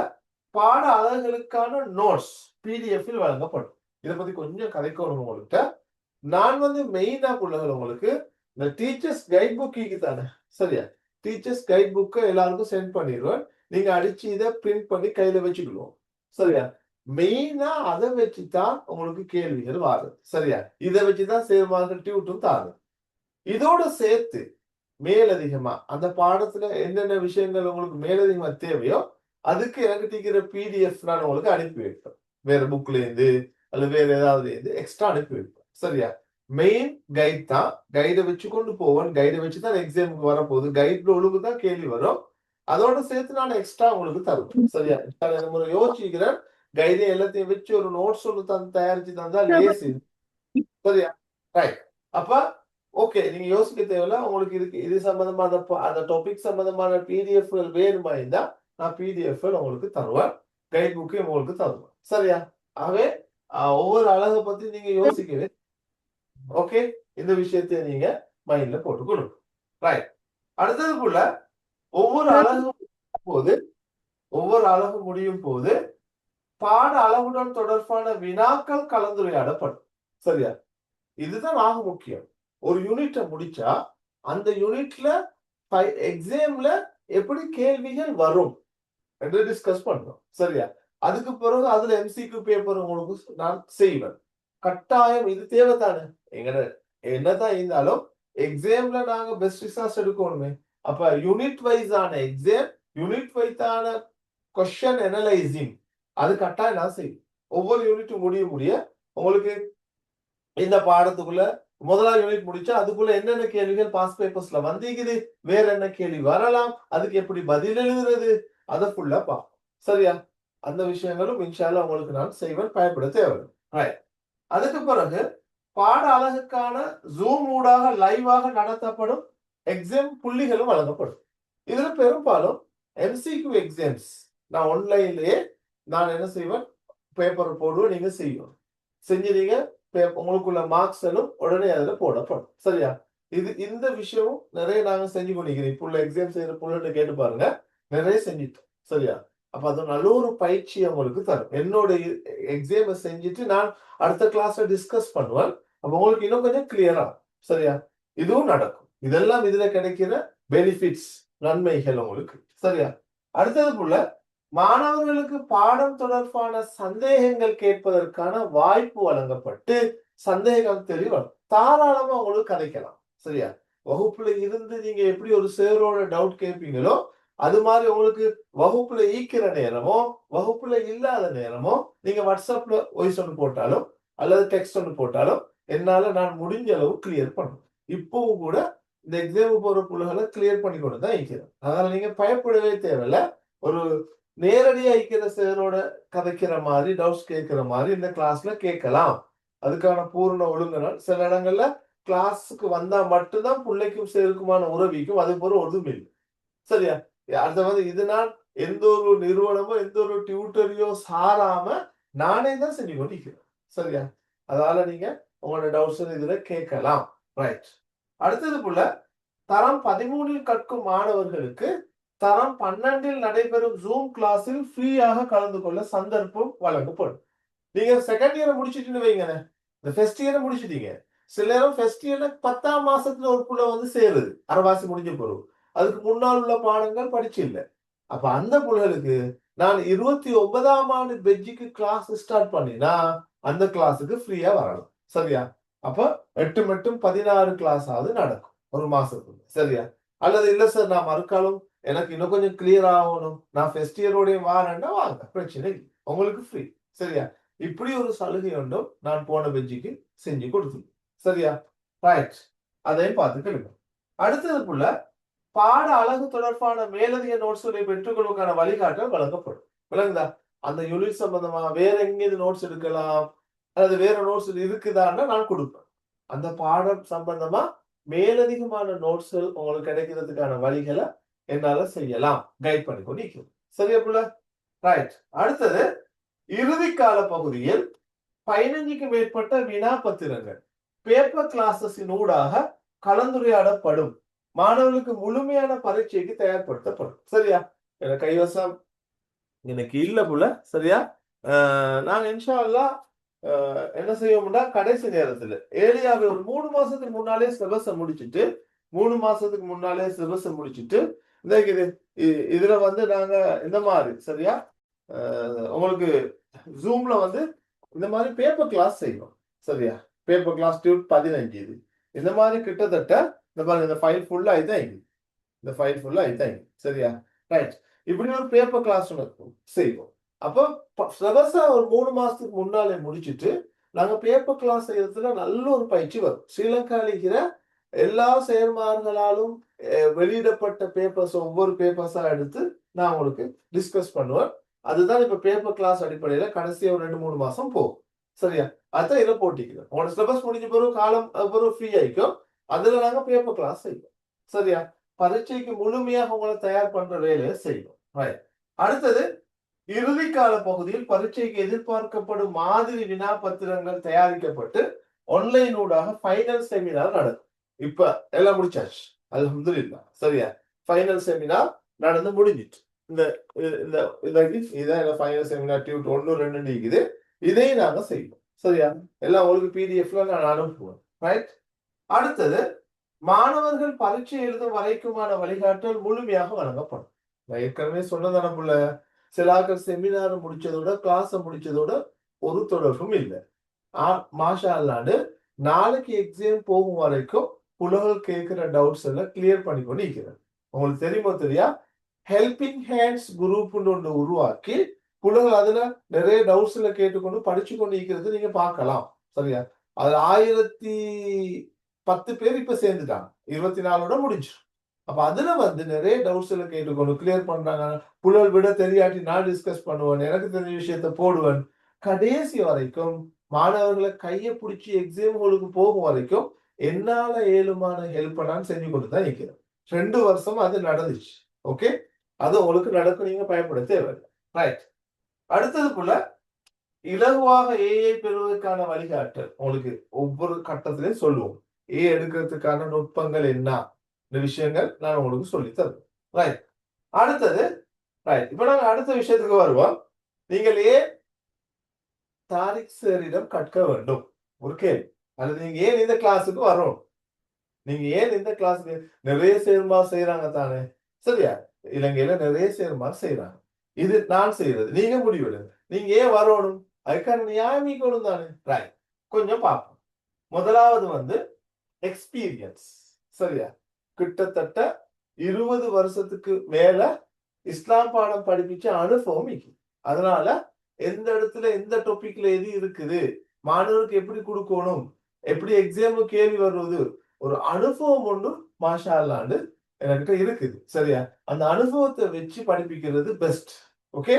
பாட அலகுகளுக்கான நோட்ஸ் பிடிஎஃப்ல் வழங்கப்படும். இதை பத்தி கொஞ்சம் கதைக்கணும் உங்கள்கிட்ட. நான் வந்து மெயினா புள்ளகள் உங்களுக்கு இந்த டீச்சர்ஸ் கைட் புக்கு தானே, சரியா? டீச்சர்ஸ் கைட் புக்கை எல்லாருக்கும் சென்ட் பண்ணிடுவேன். நீங்க அடிச்சு இதை பிரிண்ட் பண்ணி கையில வச்சுக்கணும், சரியா? மெயினா அதை வச்சுதான் உங்களுக்கு கேள்விகள் வருது, சரியா? இதை வச்சுதான் சேர்மார்கள் டியூட்டும் தாரு. இதோட சேர்த்து மேலதிகமா அந்த பாடத்துல என்னென்ன விஷயங்கள் உங்களுக்கு மேலதிகமா தேவையோ அதுக்கு எனக்கு டிக்கிற பிடிஎஃப் நான் உங்களுக்கு அனுப்பி வைப்பேன். வேற புக்ல இருந்து அல்லது வேற ஏதாவது இருந்து எக்ஸ்ட்ரா அனுப்பி வைப்பேன், சரியா? மெயின் கைட் தான். கைடை வச்சு கொண்டு போவேன். கைடை வச்சு தான் எக்ஸாமுக்கு வரப்போகுது. கைட்ல ஒழுங்கு தான் கேள்வி வரும். அதோட சேர்த்து நான் எக்ஸ்ட்ரா உங்களுக்கு தருவேன், சரியா? முறை யோசிக்கிறேன். கைடை எல்லாத்தையும் வச்சு ஒரு நோட்ஸ் ஒன்று தயாரிச்சு தந்தா லேசி, சரியா? ரைட். அப்ப ஓகே, நீங்க யோசிக்க தேவையில்ல. உங்களுக்கு இதுக்கு இது சம்பந்தமான அந்த டாபிக் சம்பந்தமான பிடிஎஃப்கள் வேணுமா இருந்தா நான் பிடிஎஃப் உங்களுக்கு தருவேன். கைட் புக்கையும் உங்களுக்கு தருவேன், சரியா? ஆகவே ஒவ்வொரு அழகை பத்தி நீங்க யோசிக்கவே. ஓகே, இந்த விஷயத்தை நீங்க மைண்ட்ல போட்டுக்கணும். ரைட். அடுத்ததுக்குள்ள ஒவ்வொரு அழகும் போது ஒவ்வொரு அழகு முடியும் போது பாட அளவுடன் தொடர்பான வினாக்கள் கலந்துரையாடப்படும், சரியா? இதுதான் ஆக முக்கியம். ஒரு யூனிட்டை முடிச்சா அந்த யூனிட்ல எக்ஸாம்ல எப்படி கேள்விகள் வரும் என்று டிஸ்கஸ் பண்றோம், சரியா? அதுக்கு பிறகு அதுல எம்சிக்யூ பேப்பர் உங்களுக்கு நான் செய்வேன். கட்டாயம் இது தேவைத்தானே. எங்கட என்னதான் இருந்தாலும் எக்ஸாம்ல நாங்க பெஸ்ட் ரிசல்ட்ஸ் எடுக்கணுமே. அப்ப யூனிட் வைஸ் ஆன எக்ஸாம், யூனிட் வைஸான கொஸ்டின் அனலைசிங் அது கட்டாயம் நான் செய்வேன். ஒவ்வொரு யூனிட்டும் முடிய உங்களுக்கு இந்த பாடத்துக்குள்ள முதலாவது யூனிட் முடிச்சா அதுக்குள்ள என்னென்ன கேள்விகள் பாஸ் பேப்பர்ஸ்ல வந்திருக்குது, வேற என்ன கேள்வி வரலாம், அதுக்கு எப்படி பதில் எழுதுறது, அதை ஃபுல்லா பார்ப்போம், சரியா? அந்த விஷயங்களும் இன்ஷால்லா உங்களுக்கு நான் செய்வேன், பயப்பட தேவை. அதுக்கு பிறகு பாட அழகுக்கான ஜூம் ஊடாக லைவாக நடத்தப்படும் எக்ஸாம் புள்ளிகளும் வழங்கப்படும். இதுல பெரும்பாலும் எம்சிக்யூ எக்ஸாம்ஸ் நான் ஆன்லைன்லயே நான் என்ன செய்வேன், பேப்பர் போடுவேன், நீங்க செய்வோம் செஞ்சீங்க. உங்களுக்குள்ள மார்க்ஸ் எல்லாம் உடனே அதுல போடப்படும், சரியா? இந்த விஷயமும் நிறைய நாங்க செஞ்சு பண்ணிக்கிறோம். இப்போ உள்ள எக்ஸாம் செய்யற புள்ளட்டு கேட்டு பாருங்க, நிறைய செஞ்சுட்டோம், சரியா? அப்ப அது நல்ல ஒரு பயிற்சி உங்களுக்கு தரும். என்னோட எக்ஸாமை செஞ்சுட்டு நான் அடுத்த கிளாஸ்ல டிஸ்கஸ் பண்ணுவேன். அப்ப உங்களுக்கு இன்னும் கொஞ்சம் கிளியரா, சரியா? இதுவும் நடக்கும். இதெல்லாம் இதுல கிடைக்கிற பெனிஃபிட்ஸ், நன்மைகள் உங்களுக்கு, சரியா? அடுத்ததுக்குள்ள மாணவர்களுக்கு பாடம் தொடர்பான சந்தேகங்கள் கேட்பதற்கான வாய்ப்பு வழங்கப்பட்டு சந்தேகம் தெளிவரும். தாராளமா உங்களுக்கு கதைக்கலாம், சரியா? வகுப்புல இருந்து நீங்க எப்படி ஒரு சேரோட டவுட் கேட்பீங்களோ அது மாதிரி உங்களுக்கு வகுப்புல ஈக்கிற நேரமோ வகுப்புல இல்லாத நேரமோ நீங்க வாட்ஸ்அப்ல வாய்ஸ் ஒன்று போட்டாலும் அல்லது டெக்ஸ்ட் ஒன்று போட்டாலும் என்னால நான் முடிஞ்ச அளவு கிளியர் பண்ணுவேன். இப்பவும் கூட இந்த எக்ஸாம் போற புள்ளைகளை கிளியர் பண்ணி கொண்டு தான் இருக்கிறேன். அதனால நீங்க பயப்படவே தேவையில்ல. ஒரு நேரடியா இருக்கிற சேரோட கதைக்கிற மாதிரி டவுட்ஸ் கேட்கிற மாதிரி இந்த கிளாஸ்ல கேட்கலாம். அதுக்கான பூர்ண ஒழுங்குனால் சில இடங்கள்ல கிளாஸுக்கு வந்தா மட்டும்தான் பிள்ளைக்கும் சேருக்குமான உறவிக்கும் அது போற ஒழுங்கு இல்லை, சரியா? அது வந்து இதனால் எந்த ஒரு நிறுவனமோ எந்த ஒரு டியூட்டரியோ சாராம நானே தான் செஞ்சு கொண்டிருக்கிறேன், சரியா? அதனால நீங்க உங்களோட டவுட்ஸ் இதுல கேட்கலாம். ரைட். அடுத்ததுக்குள்ள தரம் 13 கற்கும் மாணவர்களுக்கு தரம் 12 நடைபெறும் ஜூம் கிளாஸில் ஃப்ரீயாக கலந்து கொள்ள சந்தர்ப்பம் வழங்கப்படும். நீங்க செகண்ட் இயரை முடிச்சிட்டு வைங்க, இந்த ஃபர்ஸ்ட் இயரை முடிச்சிட்டீங்க. சில நேரம் ஃபர்ஸ்ட் இயர்ல 10ஆம் மாசத்துல ஒரு புள்ள வந்து சேருது, அரைவாசி முடிஞ்ச பிறகு. அதுக்கு முன்னால் உள்ள பாடங்கள் படிச்சு இல்லை. அப்ப அந்த புள்ளைகளுக்கு நான் 29ஆம் ஆண்டு பெஜ்ஜுக்கு கிளாஸ் ஸ்டார்ட் பண்ணினா அந்த கிளாஸுக்கு ஃப்ரீயா வரலாம், சரியா? அப்ப 8 கிளாஸ் ஆகுது நடக்கும் ஒரு மாசத்துக்கு, சரியா? அல்லது இல்ல சார் நான் மறுக்காலும் எனக்கு இன்னும் கொஞ்சம் கிளியர் ஆகணும், நான் ஃபர்ஸ்ட் இயரோடய வாரேன்னா வாங்க, பிரச்சனை இல்லை, உங்களுக்கு ஃப்ரீ, சரியா? இப்படி ஒரு சலுகை ஒன்றும் நான் போன பெஞ்சுக்கு செஞ்சு கொடுத்தேன், சரியா? ரைட். அதையும் பார்த்துக்கலுங்க. அடுத்ததுக்குள்ள பாட அழகு தொடர்பான மேலதிக நோட்ஸ்களை பெற்றுக்கொள்வதற்கான வழிகாட்டல் வழங்கப்படும். விளங்குதா? அந்த யூனிட் சம்பந்தமா வேற எங்கேயும் நோட்ஸ் எடுக்கலாம் அல்லது வேற நோட்ஸ் இருக்குதான்னு நான் கொடுப்பேன். அந்த பாடம் சம்பந்தமா மேலதிகமான நோட்ஸ்கள் உங்களுக்கு கிடைக்கிறதுக்கான வழிகளை என்னால செய்யலாம், கைட் பண்ணி கொண்டு. சரியா புள்ள? ரைட். அடுத்தது இறுதி கால பகுதியில் 15க்கு மேற்பட்ட வினா பத்திரங்கள் பேப்பர் கிளாஸஸின் ஊடாக கலந்துரையாடப்படும். மாணவர்களுக்கு முழுமையான பரீட்சைக்கு தயார்படுத்தப்படும், சரியா? எனக்கு கைவசம் எனக்கு இல்ல புள்ள, சரியா? நாங்க இன்ஷா அல்லாஹ் என்ன செய்வோம்னா கடைசி நேரத்துல ஏலியாவை ஒரு 3 மாசத்துக்கு முன்னாலே சிலபஸை முடிச்சுட்டு 3 மாசத்துக்கு முன்னாலே சிலபஸை முடிச்சுட்டு இந்த இதுல வந்து நாங்க இந்த மாதிரி சரியா உங்களுக்கு ஜூம்ல வந்து இந்த மாதிரி பேப்பர் கிளாஸ் செய்வோம் சரியா பேப்பர் கிளாஸ் டியூட் 15 இது இந்த மாதிரி கிட்டத்தட்ட இந்த மாதிரி இந்த ஃபைல் ஃபுல்லா இதுதான் இந்த ஃபைல் ஃபுல்லா இதுதான் சரியா ரைட் இப்படி ஒரு பேப்பர் கிளாஸ் செய்வோம் அப்போ சிலபஸை ஒரு 3 மாசத்துக்கு முன்னாலே முடிச்சுட்டு நாங்க பேப்பர் கிளாஸ் செய்யறதுல நல்ல ஒரு பயிற்சி வரும் ஸ்ரீலங்கால இருக்கிற எல்லா செயல்மார்களாலும் வெளியிடப்பட்ட பேப்பர்ஸ் ஒவ்வொரு பேப்பர்ஸா எடுத்து நான் உங்களுக்கு டிஸ்கஸ் பண்ணுவேன் அதுதான் இப்ப பேப்பர் கிளாஸ் அடிப்படையில கடைசியா ஒரு 2-3 மாசம் போகும் சரியா அதான் இதை போட்டிக்கிறோம் உங்களோட சிலபஸ் முடிஞ்ச பிறகு காலம் பிறகு ஃப்ரீ ஆயிக்கும் அதுல நாங்க பேப்பர் கிளாஸ் செய்வோம் சரியா பரீட்சைக்கு முழுமையாக உங்களை தயார் பண்ற வேலையை செய்வோம் ரைட் அடுத்தது இறுதி கால பகுதியில் பரீட்சைக்கு எதிர்பார்க்கப்படும் மாதிரி வினா பத்திரங்கள் தயாரிக்கப்பட்டு ஆன்லைன் ஊடாக ஃபைனல் செமினார் நடக்கும் இப்ப எல்லாம் முடிச்சாச்சு அல்ஹம்துலில்லாஹ் சரியா ஃபைனல் செமினார் நடந்து முடிஞ்சிட்டு இதான் ஃபைனல் செமினார் டியூட் 1-2 இருக்குது இதையும் நாங்க செய்வோம் சரியா எல்லாம் உங்களுக்கு பிடிஎஃப்ல நான் அனுப்புவேன் ரைட் அடுத்தது மாணவர்கள் பரீட்சை எழுதும் வரைக்குமான வழிகாட்டல் முழுமையாக வழங்கப்படும் நான் ஏற்கனவே சொன்னதானப்புல சிலாக்கள் செமினார் முடிச்சதோட கிளாஸ் முடிச்சதோட ஒரு தொடர்பும் இல்லை மாஷா அல்லாண்டு நாளைக்கு எக்ஸாம் போகும் வரைக்கும் புலகள் கேட்கிற டவுட்ஸ் எல்லாம் கிளியர் பண்ணி கொண்டு இருக்கிறேன் உங்களுக்கு தெரியுமோ தெரியா ஹெல்பிங் ஹேண்ட்ஸ் குரூப் ஒன்று உருவாக்கி புலகள் அதுல நிறைய டவுட்ஸ்ல கேட்டுக்கொண்டு படிச்சு கொண்டு இருக்கிறது நீங்க பார்க்கலாம் சரியா அதுல 1010 பேர் இப்ப சேர்ந்துட்டாங்க 24 முடிஞ்சிடும் அப்ப அதுல வந்து நிறைய டவுட்ஸ்ல கேட்டுக்கொண்டு கிளியர் பண்றாங்க புலல் விட தெரியாட்டி நான் டிஸ்கஸ் பண்ணுவேன் எனக்கு தெரிஞ்ச விஷயத்த போடுவேன் கடைசி வரைக்கும் மாணவர்களை கையை பிடிச்சி எக்ஸாம்களுக்கு போகும் வரைக்கும் என்னால ஏழுமான ஹெல்ப் நான் செஞ்சு கொண்டு தான் இருக்கிறேன் 2 வருஷம் அது நடந்துச்சு ஓகே அது உங்களுக்கு நடக்கும் நீங்க பயப்பட தேவையில்லை ரைட் அடுத்தது போல இலகுவாக ஏஐ பெறுவதற்கான வழிகாட்டல் உங்களுக்கு ஒவ்வொரு கட்டத்திலையும் சொல்லுவோம் எடுக்கிறதுக்கான நுட்பங்கள் என்ன இந்த விஷயங்கள் நான் உங்களுக்கு சொல்லி தருவேன் ரைட் அடுத்தது ரைட் இப்ப நாங்க அடுத்த விஷயத்துக்கு வருவோம் நீங்கள் தாரிக் சாரிடம் கற்க வேண்டும் ஒரு கேள்வி அல்லது நீங்க ஏன் இந்த கிளாஸுக்கு வரணும் நீங்க ஏன் இந்த கிளாஸுக்கு நிறைய சேர்மார் செய்யறாங்க தானே சரியா இலங்கையில நிறைய சேர்மார் செய்யறாங்க இது நான் செய்யறது நீங்க முடிவெடுங்க நீங்க ஏன் வரணும் அதுக்கான நியாயமிக்கணும் தானே ரைட் கொஞ்சம் பார்ப்போம் முதலாவது வந்து எக்ஸ்பீரியன்ஸ் சரியா கிட்டத்தட்ட 20 வருஷத்துக்கு மேல இஸ்லாம் பாடம் படிப்பிச்ச அனுபவம் அதனால எந்த இடத்துல எந்த டாபிக்ல எது இருக்குது மாணவருக்கு எப்படி கொடுக்கணும் எப்படி எக்ஸாம் கேள்வி வருவது ஒரு அனுபவம் ஒன்று மாஷா அல்லாண்டு என்கிட்ட இருக்குது சரியா அந்த அனுபவத்தை வச்சு படிப்பிக்கிறது பெஸ்ட் ஓகே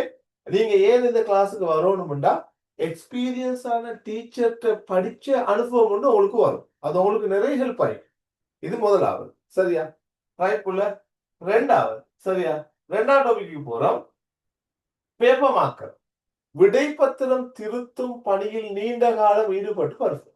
நீங்க ஏன் இந்த கிளாஸுக்கு வரணும்டா எக்ஸ்பீரியன்ஸான டீச்சர்கிட்ட படிச்ச அனுபவம் ஒன்று உங்களுக்கு வரும் அது உங்களுக்கு நிறைய ஹெல்ப் ஆயிடும் இது முதலாவது சரியா ரைட்புள்ள ரெண்டாவது சரியா ரெண்டாவது டாபிக்கு போறோம் பேப்பர் மார்க்கர் விடைப்பத்திரம் திருத்தும் பணியில் நீண்ட காலம் ஈடுபட்டு வருது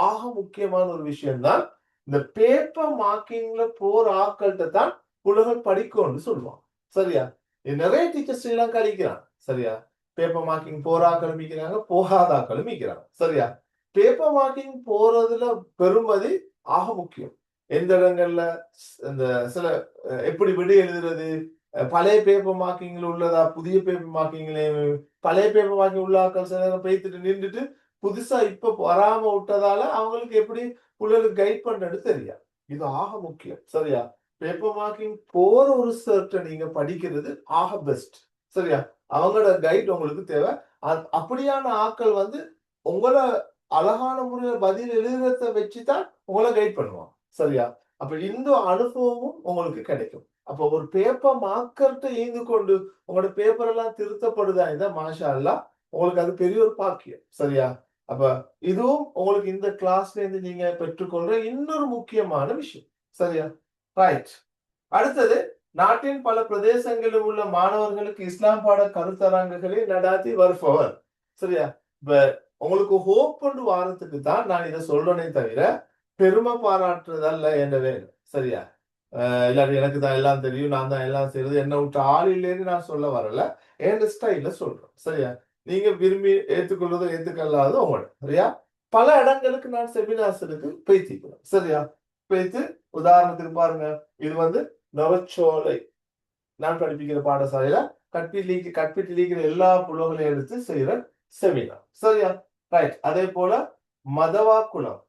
ஆக முக்கியமான ஒரு விஷயம் தான் இந்த பேப்பர் மார்க்கிங்ல போற ஆட்கள்கிட்ட தான் புலகள் படிக்கும்னு சொல்லுவாங்க சரியா நிறைய டீச்சர் ஸ்ரீலங்கா அளிக்கிறாங்க சரியா பேப்பர் மார்க்கிங் போற ஆக்களும் மிக்கிறாங்க போகாத ஆக்களும் மிக்கிறாங்க சரியா பேப்பர் மார்க்கிங் போறதுல பெருமதி ஆக முக்கியம் எந்த இடங்கள்ல இந்த சில எப்படி விடை எழுதுறது பழைய பேப்பர் மார்க்கிங்ல உள்ளதா புதிய பேப்பர் மார்க்கிங்ல பழைய பேப்பர் மார்க்கிங் உள்ள ஆக்கள் சில நேரம் பேத்துட்டு நின்றுட்டு புதுசா இப்ப வராம விட்டதால அவங்களுக்கு எப்படி புள்ளைகளுக்கு கைட் பண்றது தெரியா இது ஆக முக்கியம் சரியா பேப்பர் மார்க்கிங் போற ஒரு சர்ட்டை நீங்க படிக்கிறது ஆக பெஸ்ட் சரியா அவங்களோட கைட் உங்களுக்கு தேவை அப்படியான ஆக்கள் வந்து உங்களை அழகான முறையில பதில் எழுதுறத வச்சுதான் உங்களை கைட் பண்ணுவாங்க சரியா அப்ப இந்த அனுபவமும் உங்களுக்கு கிடைக்கும் அப்போ ஒரு பேப்பர் மார்க்கர்ட்ட ஈந்து கொண்டு உங்களோட பேப்பர் எல்லாம் திருத்தப்படுதா இந்த மாஷா அல்லா உங்களுக்கு அது பெரிய ஒரு பாக்கியம் சரியா அப்ப இதுவும் உங்களுக்கு இந்த கிளாஸ்ல இருந்து நீங்க பெற்றுக்கொள்ற இன்னொரு முக்கியமான விஷயம் சரியா ரைட் அடுத்தது நாட்டின் பல பிரதேசங்களில் உள்ள மாணவர்களுக்கு இஸ்லாம் பாட கருத்தரங்குகளை நடாத்தி வருபவர் சரியா இப்ப உங்களுக்கு ஹோப் கொண்டு வாரத்துக்கு தான் நான் இதை சொல்றேனே தவிர பெருமை பாராட்டுறதல்ல என்ற வேலை சரியா இல்லாட்டி எனக்கு தான் எல்லாம் தெரியும் நான் தான் எல்லாம் செய்யறது என்ன விட்டு ஆள் இல்லைன்னு நான் சொல்ல வரல என் ஸ்டைல சொல்றேன் சரியா நீங்க விரும்பி ஏற்றுக்கொள்வதோ ஏற்றுக்கொள்ளாதோ உங்களோட சரியா. பல இடங்களுக்கு நான் செமினார்ஸுக்கு பேசிக்கிறேன் சரியா. பேசி உதாரணத்துக்கு பாருங்க, இது வந்து நவச்சோலை நான் படிப்பிக்கிற பாடசாலையில கற்பிட்டு எல்லா புலங்களையும் எடுத்து செய்யற செமினார் சரியா. ரைட். அதே போல மதவாக்குளம்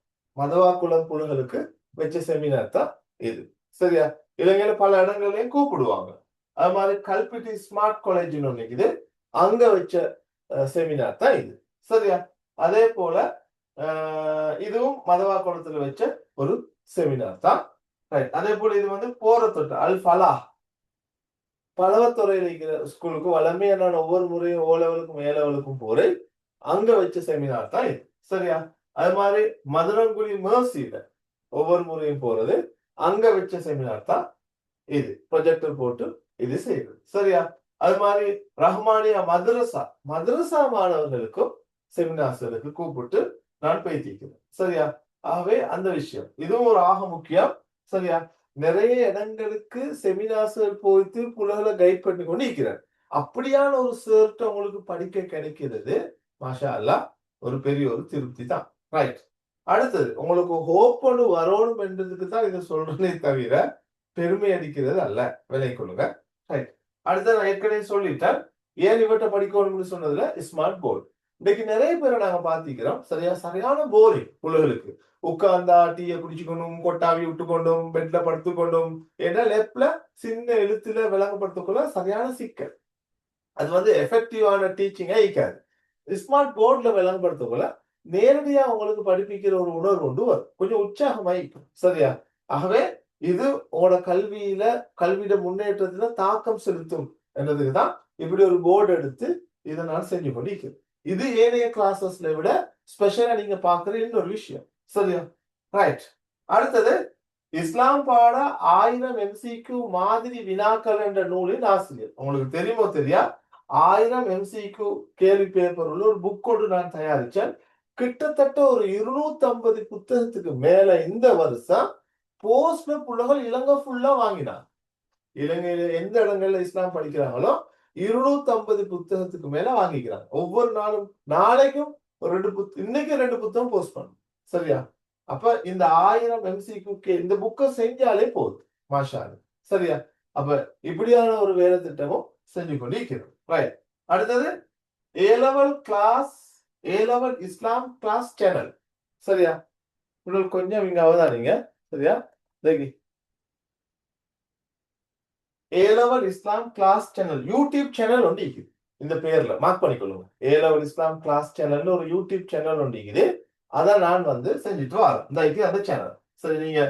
புலங்களுக்கு வச்ச செமினார் தான் இது சரியா. இளைஞர் பல இடங்களையும் கூப்பிடுவாங்க. அது மாதிரி கல்பிட்டி ஸ்மார்ட் காலேஜ்னு ஒண்ணு இருக்குது, அங்க வச்ச செமினார் தான் இது சரியா. அதே போல இதுவும் மதவாக்குளத்துல வச்ச ஒரு செமினார் தான். ரைட். அதே போல இது வந்து போற தொட்டு அல் ஃபலா பலவத்துறையில இருக்கிற ஸ்கூலுக்கு வளமையா நான் ஒவ்வொரு முறையும் ஓ லெவலுக்கும் ஏ லெவலுக்கும் போறேன், அங்க வச்ச செமினார் தான் இது சரியா. அது மாதிரி மதுரங்குடி மேர்சியில ஒவ்வொரு முறையும் போறது, அங்க வச்ச செமினார் தான் இது. ப்ரொஜெக்டர் போட்டு இது செய்யுது சரியா. அது மாதிரி ரஹ்மானியா மதரசா மாணவர்களுக்கும் செமினார்ஸ்களுக்கு கூப்பிட்டு நான் பேசிக்கிறேன் சரியா. ஆகவே அந்த விஷயம் இதுவும் ஒரு ஆக முக்கியம் சரியா. நிறைய இடங்களுக்கு செமினார்ஸ்கள் போயிட்டு புலகளை கைட் பண்ணி கொண்டு இருக்கிறார். அப்படியான ஒரு சேர்த்து உங்களுக்கு படிக்க கிடைக்கிறது மாஷா அல்லா ஒரு பெரிய ஒரு திருப்தி தான். ரைட். அடுத்தது உங்களுக்கு ஹோப் ஒன்று வரணும் என்றதுக்கு தான் இதை சொல்றேனே தவிர பெருமை அடிக்கிறது அல்ல, விலை கொள்ளுங்க. ரைட். அடுத்தது நான் ஏற்கனவே சொல்லிட்டேன் ஏன் இவற்றை படிக்கணும்னு சொன்னதுல ஸ்மார்ட் போர்டு. இன்னைக்கு நிறைய பேரை நாங்க பாத்திக்கிறோம் சரியான போரிங் புலகளுக்கு. உட்கார்ந்தா டீயை குடிச்சுக்கொண்டும் கொட்டாவி விட்டுக்கொண்டும் பெட்ல படுத்துக்கொண்டும் ஏன்னா லெப்ட்ல சின்ன எழுத்துல விளங்கப்படுத்திக்கொள்ள சரியான சிக்கல். அது வந்து எஃபெக்டிவான டீச்சிங்கா இருக்காது. ஸ்மார்ட் போர்ட்ல விளங்கப்படுத்தக்குள்ள நேரடியா உங்களுக்கு படிப்பிக்கிற ஒரு உணர்வு கொண்டு வரும், கொஞ்சம் உற்சாகமாயிருக்கும் சரியா. ஆகவே இது உங்களோட கல்வியிட முன்னேற்றத்துல தாக்கம் செலுத்தும் என்றதுக்குதான் இப்படி ஒரு போர்டு எடுத்து இதை நான் செஞ்சு கொண்டிருக்கிறேன். இது ஏனைய கிளாஸஸ்ல விட ஸ்பெஷலா நீங்க பாக்குற இன்னொரு விஷயம் சரியா. ரைட். அடுத்தது இஸ்லாம் பாட 1000 MCQ மாதிரி வினாக்கள் என்ற நூலின் ஆசிரியர். உங்களுக்கு தெரியுமோ தெரியா, 1000 MCQ கேள்வி பேப்பர் உள்ள ஒரு புக் கொண்டு நான் தயாரிச்சேன். கிட்டத்தட்ட ஒரு 250 புத்தகத்துக்கு மேல இந்த வருஷம் போஸ்ட்ல புள்ளகள் இலங்கை ஃபுல்லா வாங்கினாங்க. இலங்கையில எந்த இடங்கள்ல இஸ்லாம் படிக்கிறாங்களோ 250 புத்தகத்துக்கு மேல வாங்கிக்கிறாங்க. ஒவ்வொரு நாளும் நாளைக்கும் ஒரு இன்னைக்கு 2 புத்தகம் போஸ்ட் பண்ணும் சரியா. அப்ப இந்த 1000 MCQ இந்த புக்கை செஞ்சாலே போதும் மாஷா சரியா. அப்ப இப்படியான ஒரு வேலை திட்டமும் செஞ்சு கொண்டு இருக்கிறோம். ரைட். அடுத்தது A level Islam class channel சரியா. உங்களுக்கு கொஞ்சம் இங்க அவதானிங்க சரியா. A level Islam class channel YouTube channel ஒன்று இருக்குது. இந்த பேர்ல மார்க் பண்ணிக்கொள்ளுங்க. ஏ லெவல் இஸ்லாம் கிளாஸ் சேனல்னு ஒரு யூடியூப் சேனல் ஒன்று இருக்குது. அதை நான் வந்து செஞ்சுட்டு வரேன். இந்த அந்த சேனல் சரி. நீங்க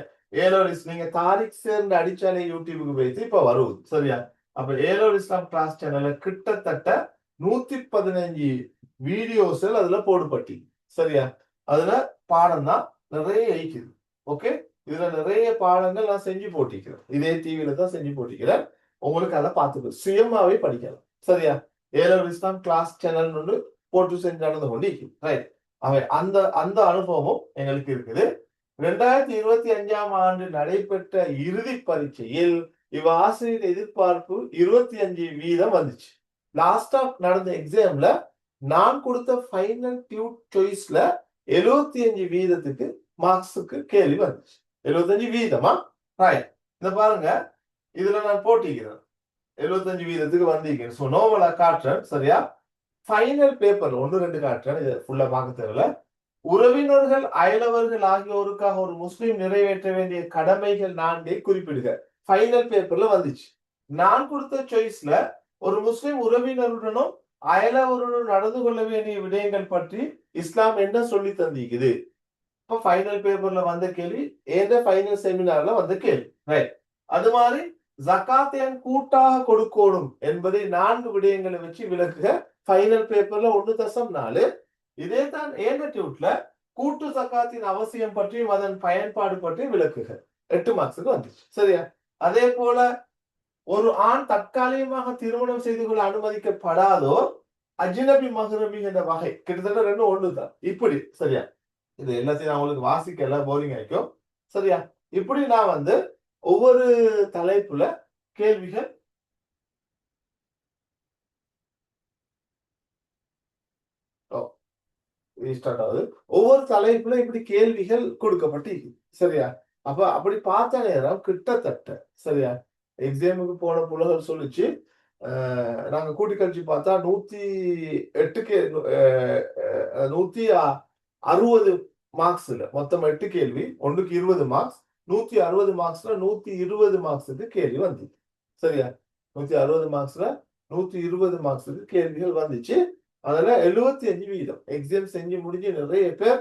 ஏ லெவல் நீங்க தாரிக் சேர்ந்து அடிச்சாலே யூடியூபுக்கு போயிட்டு இப்ப வருவது சரியா. அப்ப ஏ லெவல் இஸ்லாம் கிளாஸ் சேனல்ல கிட்டத்தட்ட 115 வீடியோஸ்கள் அதுல போடுபட்டி சரியா. அதுல பாடம் தான் நிறைய இருக்குது. ஓகே. இதுல நிறைய பாடங்கள் நான் செஞ்சு போட்டிக்கிறேன். இதே டிவியில தான் செஞ்சு போட்டிக்கிறேன். உங்களுக்கு அதை பார்த்துக்க சுயமாவே படிக்கலாம் சரியா. A level Islam class channel ஒன்று போட்டு செஞ்சு நடந்து கொண்டு ரைட். அவை அந்த அந்த அனுபவமும் எங்களுக்கு இருக்குது. 2025ஆம் ஆண்டு நடைபெற்ற இறுதி பரீட்சையில் இவ ஆசிரியர் எதிர்பார்ப்பு 25% வந்துச்சு. லாஸ்டா நடந்த எக்ஸாம்ல நான் கொடுத்த ஃபைனல் டியூட் சாய்ஸ்ல 75% மார்க்ஸுக்கு கேள்வி வந்துச்சு. 75%. ரைட். இந்த பாருங்க, இதுல நான் போட்டிக்கிறேன் 75% வந்தீங்க. ஸோ நோவலா காட்டுறேன் சரியா. ஃபைனல் பேப்பர் 1-2 காட்டுறேன், இதை ஃபுல்லா பார்க்க தேவையில்ல. உறவினர்கள் அயலவர்கள் ஆகியோருக்காக ஒரு முஸ்லிம் நிறைவேற்ற வேண்டிய கடமைகள் 4 குறிப்பிடுக. ஃபைனல் பேப்பர்ல வந்துச்சு. நான் கொடுத்த சாய்ஸ்ல ஒரு முஸ்லிம் உறவினருடனும் அயலவருடன் நடந்து கொள்ள வேண்டிய விடயங்கள் பற்றி இஸ்லாம் என்ன சொல்லி தந்திக்குது. இப்ப ஃபைனல் பேப்பர்ல வந்த கேள்வி, ஏதோ ஃபைனல் செமினார்ல வந்த கேள்வி. ரைட். அது மாதிரி ஜகாத் ஏன் கூட்டாக கொடுக்கணும் என்பதை 4 விடயங்களை வச்சு விளக்குக. ஃபைனல் பேப்பர்ல 1.4. இதே தான் ஏண்டட்யூட்ல கூட்டு ஜகாத்தின் அவசியம் பற்றியும் அதன் பயன்பாடு பற்றியும் விளக்குக. 8 மார்க்ஸுக்கு வந்துச்சு சரியா. அதே போல ஒரு ஆண் தற்காலிகமாக திருமணம் செய்து கொள்ள அனுமதிக்கப்படாதோர் அஜ்னபி மஹ்ரமி என்ற வகை கிட்டத்தட்ட 2 ஒண்ணுதான். இப்படி சரியா. இது எல்லாத்தையும் நான் உங்களுக்கு வாசிக்க எல்லாம் போரிங் ஆயிக்கும் சரியா. இப்படி நான் வந்து ஒவ்வொரு தலைப்புல கேள்விகள் ஸ்டார்ட் ஆகுது. ஒவ்வொரு தலைப்புல இப்படி கேள்விகள் கொடுக்கப்பட்டு சரியா. அப்ப அப்படி பார்த்த நேரம் கிட்டத்தட்ட சரியா எக்ஸாமுக்கு போன புலகள் சொல்லிச்சு நாங்க கூட்டி கழிச்சு பார்த்தா 160 மார்க்ஸ்ல மொத்தம் 8 கேள்வி, ஒன்றுக்கு 20 மார்க்ஸ், 160 மார்க்ஸ்ல 120 மார்க்ஸுக்கு கேள்வி வந்துச்சு சரியா. 160 மார்க்ஸ்ல 120 மார்க்ஸுக்கு கேள்விகள் வந்துச்சு. அதுல 75% எக்ஸாம் செஞ்சு முடிஞ்சு நிறைய பேர்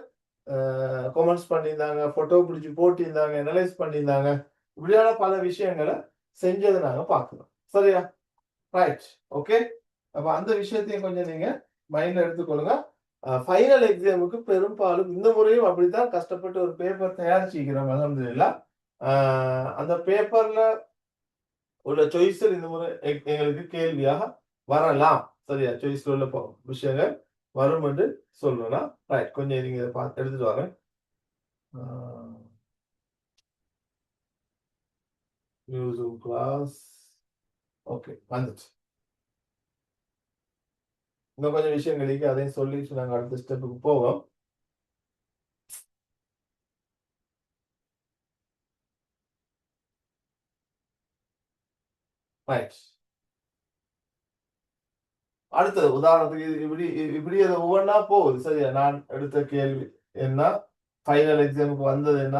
கமெண்ட்ஸ் பண்ணியிருந்தாங்க, போட்டோ பிடிச்சி போட்டிருந்தாங்க, அனலைஸ் பண்ணியிருந்தாங்க. இப்படியான பல விஷயங்களை செஞ்சதை நாங்க பார்க்கணும் சரியா. Right, okay. அப்ப அந்த விஷயத்தையும் கொஞ்சம் நீங்க மைண்ட்ல எடுத்துக்கொள்ளுங்க. ஃபைனல் எக்ஸாமுக்கு பெரும்பாலும் இந்த முறையும் அப்படித்தான் கஷ்டப்பட்டு ஒரு பேப்பர் தயாரிச்சுக்கிறோம் அல்ஹம்துலில்லாஹ். அந்த பேப்பர்ல உள்ள சாய்ஸில் இந்த முறை எங்களுக்கு கேள்வியாக வரலாம் சரியா. சாய்ஸ்ல உள்ள விஷயங்கள் வரும் என்று சொல்றேன்னா ரைட். கொஞ்சம் நீங்க இதை பார்த்து எடுத்துட்டு வரேன். கிளாஸ் ஓகே வந்துச்சு. இன்னும் கொஞ்சம் விஷயங்களுக்கு அதையும் சொல்லி நாங்கள் அடுத்த ஸ்டெப்புக்கு போவோம். ரைட், அடுத்தது உதாரணத்துக்கு இப்படி இப்படி அது ஒவ்வொன்றா போகுது சரியா. நான் எடுத்த கேள்வி என்ன, ஃபைனல் எக்ஸாமுக்கு வந்தது என்ன,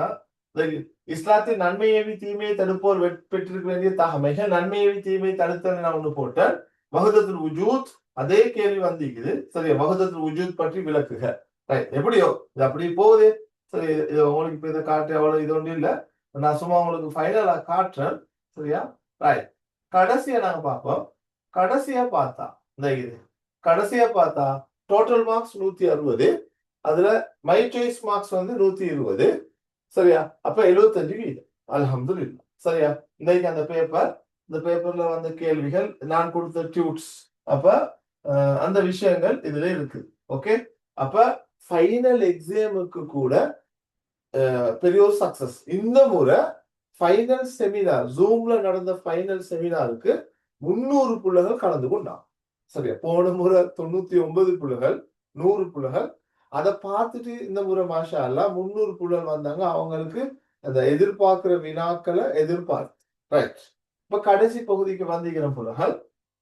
இஸ்லாத்தின் நன்மையேவி தீமையை தடுப்போர் பெற்றிருக்க வேண்டிய தகமைகள் நன்மையேவி தீமையை தடுத்தல் நான் ஒண்ணு போட்டேன். வஹதத்துல் உஜூத் அதே கேள்வி வந்திக்குது சரியா. வஹதத்துல் உஜூத் பற்றி விளக்குக. ரைட், எப்படியோ இது அப்படி போகுது சரி. இது உங்களுக்கு இப்ப இதை காட்டு அவ்வளவு இது ஒன்றும் இல்லை. நான் சும்மா உங்களுக்கு ஃபைனலா காட்டுறேன் சரியா. ரைட், கடைசியா நாங்க பார்ப்போம். கடைசியா பார்த்தா இந்த இது கடைசியா பார்த்தா டோட்டல் மார்க்ஸ் 160, அதுல மை சாய்ஸ் மார்க்ஸ் வந்து 120 சரியா. அப்ப 75% அல்ஹம்துலில்லாஹ் சரியா. இன்னைக்கு அந்த பேப்பர், இந்த பேப்பர்ல வந்த கேள்விகள், நான் கொடுத்த டியூட்ஸ், அப்ப அந்த விஷயங்கள் இதுல இருக்கு. ஓகே, அப்ப ஃபைனல் எக்ஸாமுக்கு கூட பெரிய ஒரு சக்சஸ். இந்த முறை ஃபைனல் செமினார், ஜூம்ல நடந்த ஃபைனல் செமினாருக்கு 300 புள்ளைகள் கலந்து கொண்டான் சரியா. போன முறை 99 புள்ளைகள், 100 புள்ளைகள். அதை பார்த்துட்டு இந்த முறை மாஷா அல்லாஹ் 300 புள்ளைகள் வந்தாங்க. அவங்களுக்கு அந்த எதிர்பார்க்கிற வினாக்களை எதிர்பார்த்து ரைட். இப்ப கடைசி பகுதிக்கு வந்திருக்கிற புள்ளைகள்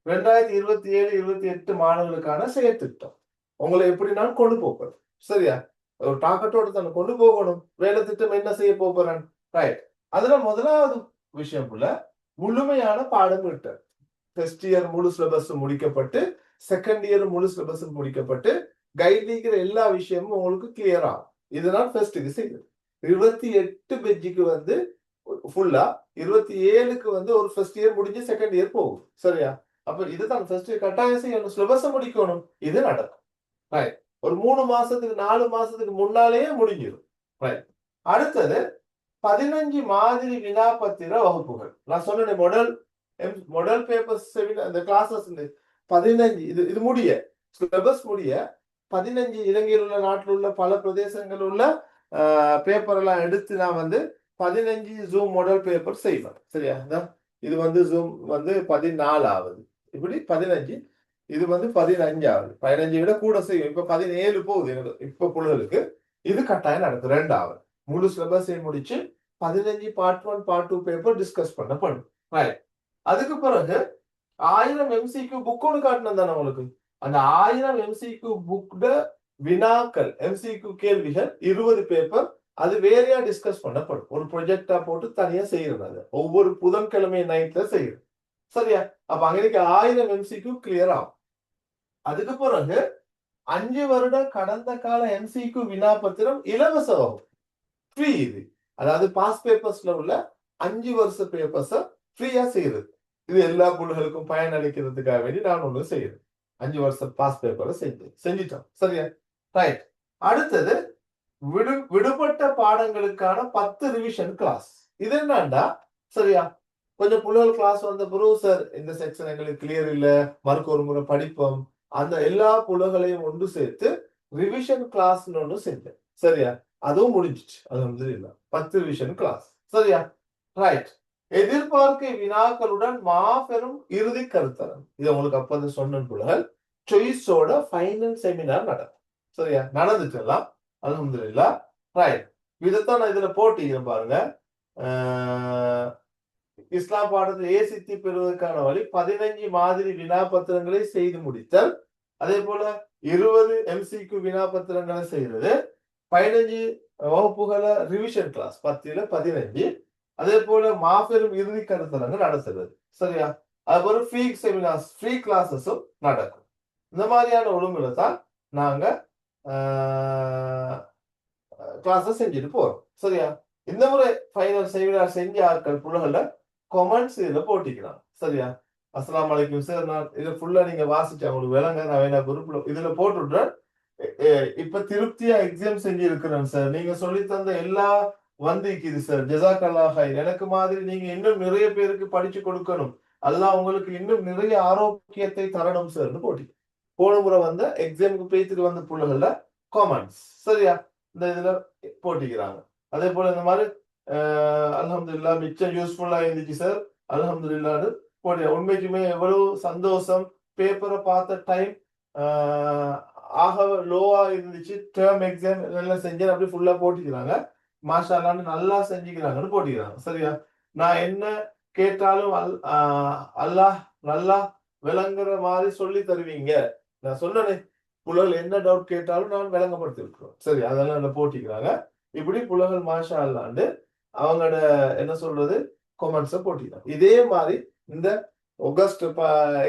2027-28 மாணவர்களுக்கான செயற்திட்டம் உங்களை எப்படி நான் கொண்டு போகிறேன் சரியா. ஒரு டாக்கத்தோட தானே கொண்டு போகணும். வேலை திட்டம் என்ன செய்ய போறேன் ரைட். அதுல முதலாவது விஷயம் புள்ள முழுமையான பாடம் விட்டு ஃபர்ஸ்ட் இயர் முழு சிலபஸ் முடிக்கப்பட்டு, செகண்ட் இயர் முழு சிலபஸ் முடிக்கப்பட்டு, கைட் இருக்கிற எல்லா விஷயமும் உங்களுக்கு கிளியர் ஆகும். இதுதான் ஃபர்ஸ்ட்டுக்கு செய்யுது. 28 பெஜ்ஜுக்கு வந்து ஃபுல்லா, 27க்கு வந்து ஒரு ஃபர்ஸ்ட் இயர் முடிஞ்சு செகண்ட் இயர் போகும் சரியா. அப்ப இதுதான் ஃபர்ஸ்ட் இயர் கட்டாயம் செய்யணும், சிலபஸை முடிக்கணும். இது நடக்கும் ரைட். ஒரு 3 மாசத்துக்கு 4 மாசத்துக்கு முன்னாலேயே முடிஞ்சிடும் ரைட். அடுத்தது 15 மாதிரி வினாபத்திர வகுப்புகள். நான் சொன்னேன் மாடல் பேப்பர்ஸ் செமினார் அந்த கிளாஸஸ் 15 இது முடிய சிலபஸ் முடிய 15 இலங்கையில் உள்ள நாட்டில் உள்ள பல பிரதேசங்கள் உள்ள பேப்பர் எல்லாம் எடுத்து நான் வந்து 15 ஜூம் மாடல் பேப்பர் செய்வேன் சரியா. இது வந்து ஜூம் வந்து 14ஆவது, இப்படி 15, இது வந்து 15ஆவது. 15 விட கூட செய்யும். இப்ப 17 போகுது இப்ப புள்ளுகளுக்கு. இது கட்டாயம் நடக்கும். 2வது முழு சிலபஸை முடிச்சு 15 பார்ட் 1 பார்ட் 2 பேப்பர் டிஸ்கஸ் பண்ணப்படும் ரைட். அதுக்கு பிறகு 1000 MCQ புக் ஒன்று காட்டினது தானே உங்களுக்கு. அந்த 1000 MCQ புக்ட வினாக்கள், MCQ கேள்விகள் 20 பேப்பர், அது வேறையா டிஸ்கஸ் பண்ணப்படும். ஒரு ப்ரொஜெக்டா போட்டு தனியா செய்யறது. ஒவ்வொரு புதன்கிழமை நைட்ல செய்யுது சரியா. அப்ப அங்க 1000 MCQ கிளியர் ஆகும். அதுக்கு பிறகு 5 வருட கடந்த கால MCQ வினாபத்திரம் இலவச வகுப்பு ஃப்ரீ. இது அதாவது பாஸ் பேப்பர்ஸ்ல உள்ள 5 வருஷ பேப்பர்ஸ ஃப்ரீயா செய்யுது. இது எல்லா புள்ளுகளுக்கும் பயனளிக்கிறதுக்காக வேண்டி நான் ஒண்ணு செய்யறேன். 5 வருஷம் பாஸ் பேப்பரை செஞ்சிட்டோம் சரியா ரைட். அடுத்தது விடுபட்ட பாடங்களுக்கான 10 ரிவிஷன் கிளாஸ். இது என்னண்டா சரியா, கொஞ்சம் புள்ளுகள் கிளாஸ் வந்த பிறகு சார் இந்த செக்ஷன் எங்களுக்கு கிளியர் இல்ல, மறுக்க ஒரு முறை படிப்போம். அந்த எல்லா புள்ளுகளையும் ஒன்று சேர்த்து ரிவிஷன் கிளாஸ் ஒன்று செஞ்சேன் சரியா. அதுவும் முடிஞ்சிச்சு அல்ஹம்துலில்லாஹ். 10 ரிவிஷன் கிளாஸ் சரியா ரைட். எதிர்பார்க்கை வினாக்களுடன் மாபெரும் இறுதி கருத்தரம். இது உங்களுக்கு அப்ப சொன்ன புள்ளுகள் சாய்ஸோட ஃபைனல் செமினார் நடக்கும் சரியா, நடந்துட்டு எல்லாம் அல்ஹம்துலில்லாஹ். ரைட், இதைத்தான் நான் இதுல போட்டிக்கிறேன் பாருங்க. இஸ்லாம் பாடத்தில் ஏசித்தி பெறுவதற்கான வழி 15 மாதிரி வினாபத்திரங்களை செய்து முடித்தல், அதே போல 20 MCQ வினாபத்திரங்களை செய்யறது, 15 வகுப்புகளை ரிவிஷன் கிளாஸ் 10ல 15, அதே போல மாபெரும் இறுதி கருத்தரங்கு நடத்துறது. சரியா, அதுபோல ஃப்ரீ செமினார்ஸ், ஃப்ரீ கிளாஸஸும் நடக்கும். இந்த மாதிரியான ஒழுங்குல தான் நாங்க கிளாஸஸ் செஞ்சுட்டு போறோம். சரியா, இந்த முறை ஃபைனல் செமினார் செஞ்ச ஆட்கள் புலகல்ல கொமெண்ட்ஸ் இதுல போட்டிக்கலாம். சரியா, அஸ்ஸலாமு அலைக்கும் சார், நான் இதை ஃபுல்லா நீங்க வாசிச்சு அவங்களுக்கு விளங்க நான் வேணா குரூப்ல இதுல போட்டுடுறேன். இப்ப திருப்தியா எக்ஸாம் செஞ்சு இருக்கிறேன் சார், நீங்க சொல்லி தந்த எல்லா வந்திக்குது சார், ஜஸாக்கல்லாஹ் ஹைர். எனக்கு மாதிரி நீங்க இன்னும் நிறைய பேருக்கு படிச்சு கொடுக்கணும், அல்லாஹ் உங்களுக்கு இன்னும் நிறைய ஆரோக்கியத்தை தரணும் சார்னு போட்டி. போன முறை வந்த எக்ஸாமுக்கு பேத்துட்டு வந்த புள்ளைகள்ல காமெண்ட்ஸ். சரியா, இந்த இதுல போட்டிக்கிறாங்க. அதே போல இந்த மாதிரி அல்ஹம்துலில்லாஹ் மிச்சம் யூஸ்ஃபுல்லா இருந்துச்சு சார், அல்ஹம்துலில்லாஹ்னு போட்டி. உண்மைக்குமே எவ்வளவு சந்தோஷம். பேப்பரை பார்த்த டைம் ஆக லோவா இருந்துச்சு. டேர்ம் எக்ஸாம் எல்லாம் செஞ்சு அப்படி ஃபுல்லா போட்டிக்கிறாங்க. மாஷா அல்லாஹ்னு நல்லா செஞ்சுக்கிறாங்கன்னு போட்டிக்கிறாங்க. சரியா, நான் என்ன கேட்டாலும் அல்லாஹ் நல்லா விளங்குற மாதிரி சொல்லி தருவீங்க. நான் சொன்னேனே, புலல் என்ன டவுட் கேட்டாலும் நான் விளங்கப்படுத்தி இருக்கிறோம். சரி, அதெல்லாம் போட்டிக்கிறாங்க. இப்படி புலகள் மாஷா அல்லாண்டு அவங்களோட என்ன சொல்றது கொமெண்ட்ஸை போட்டிக்கிறாங்க. இதே மாதிரி இந்த ஆகஸ்ட்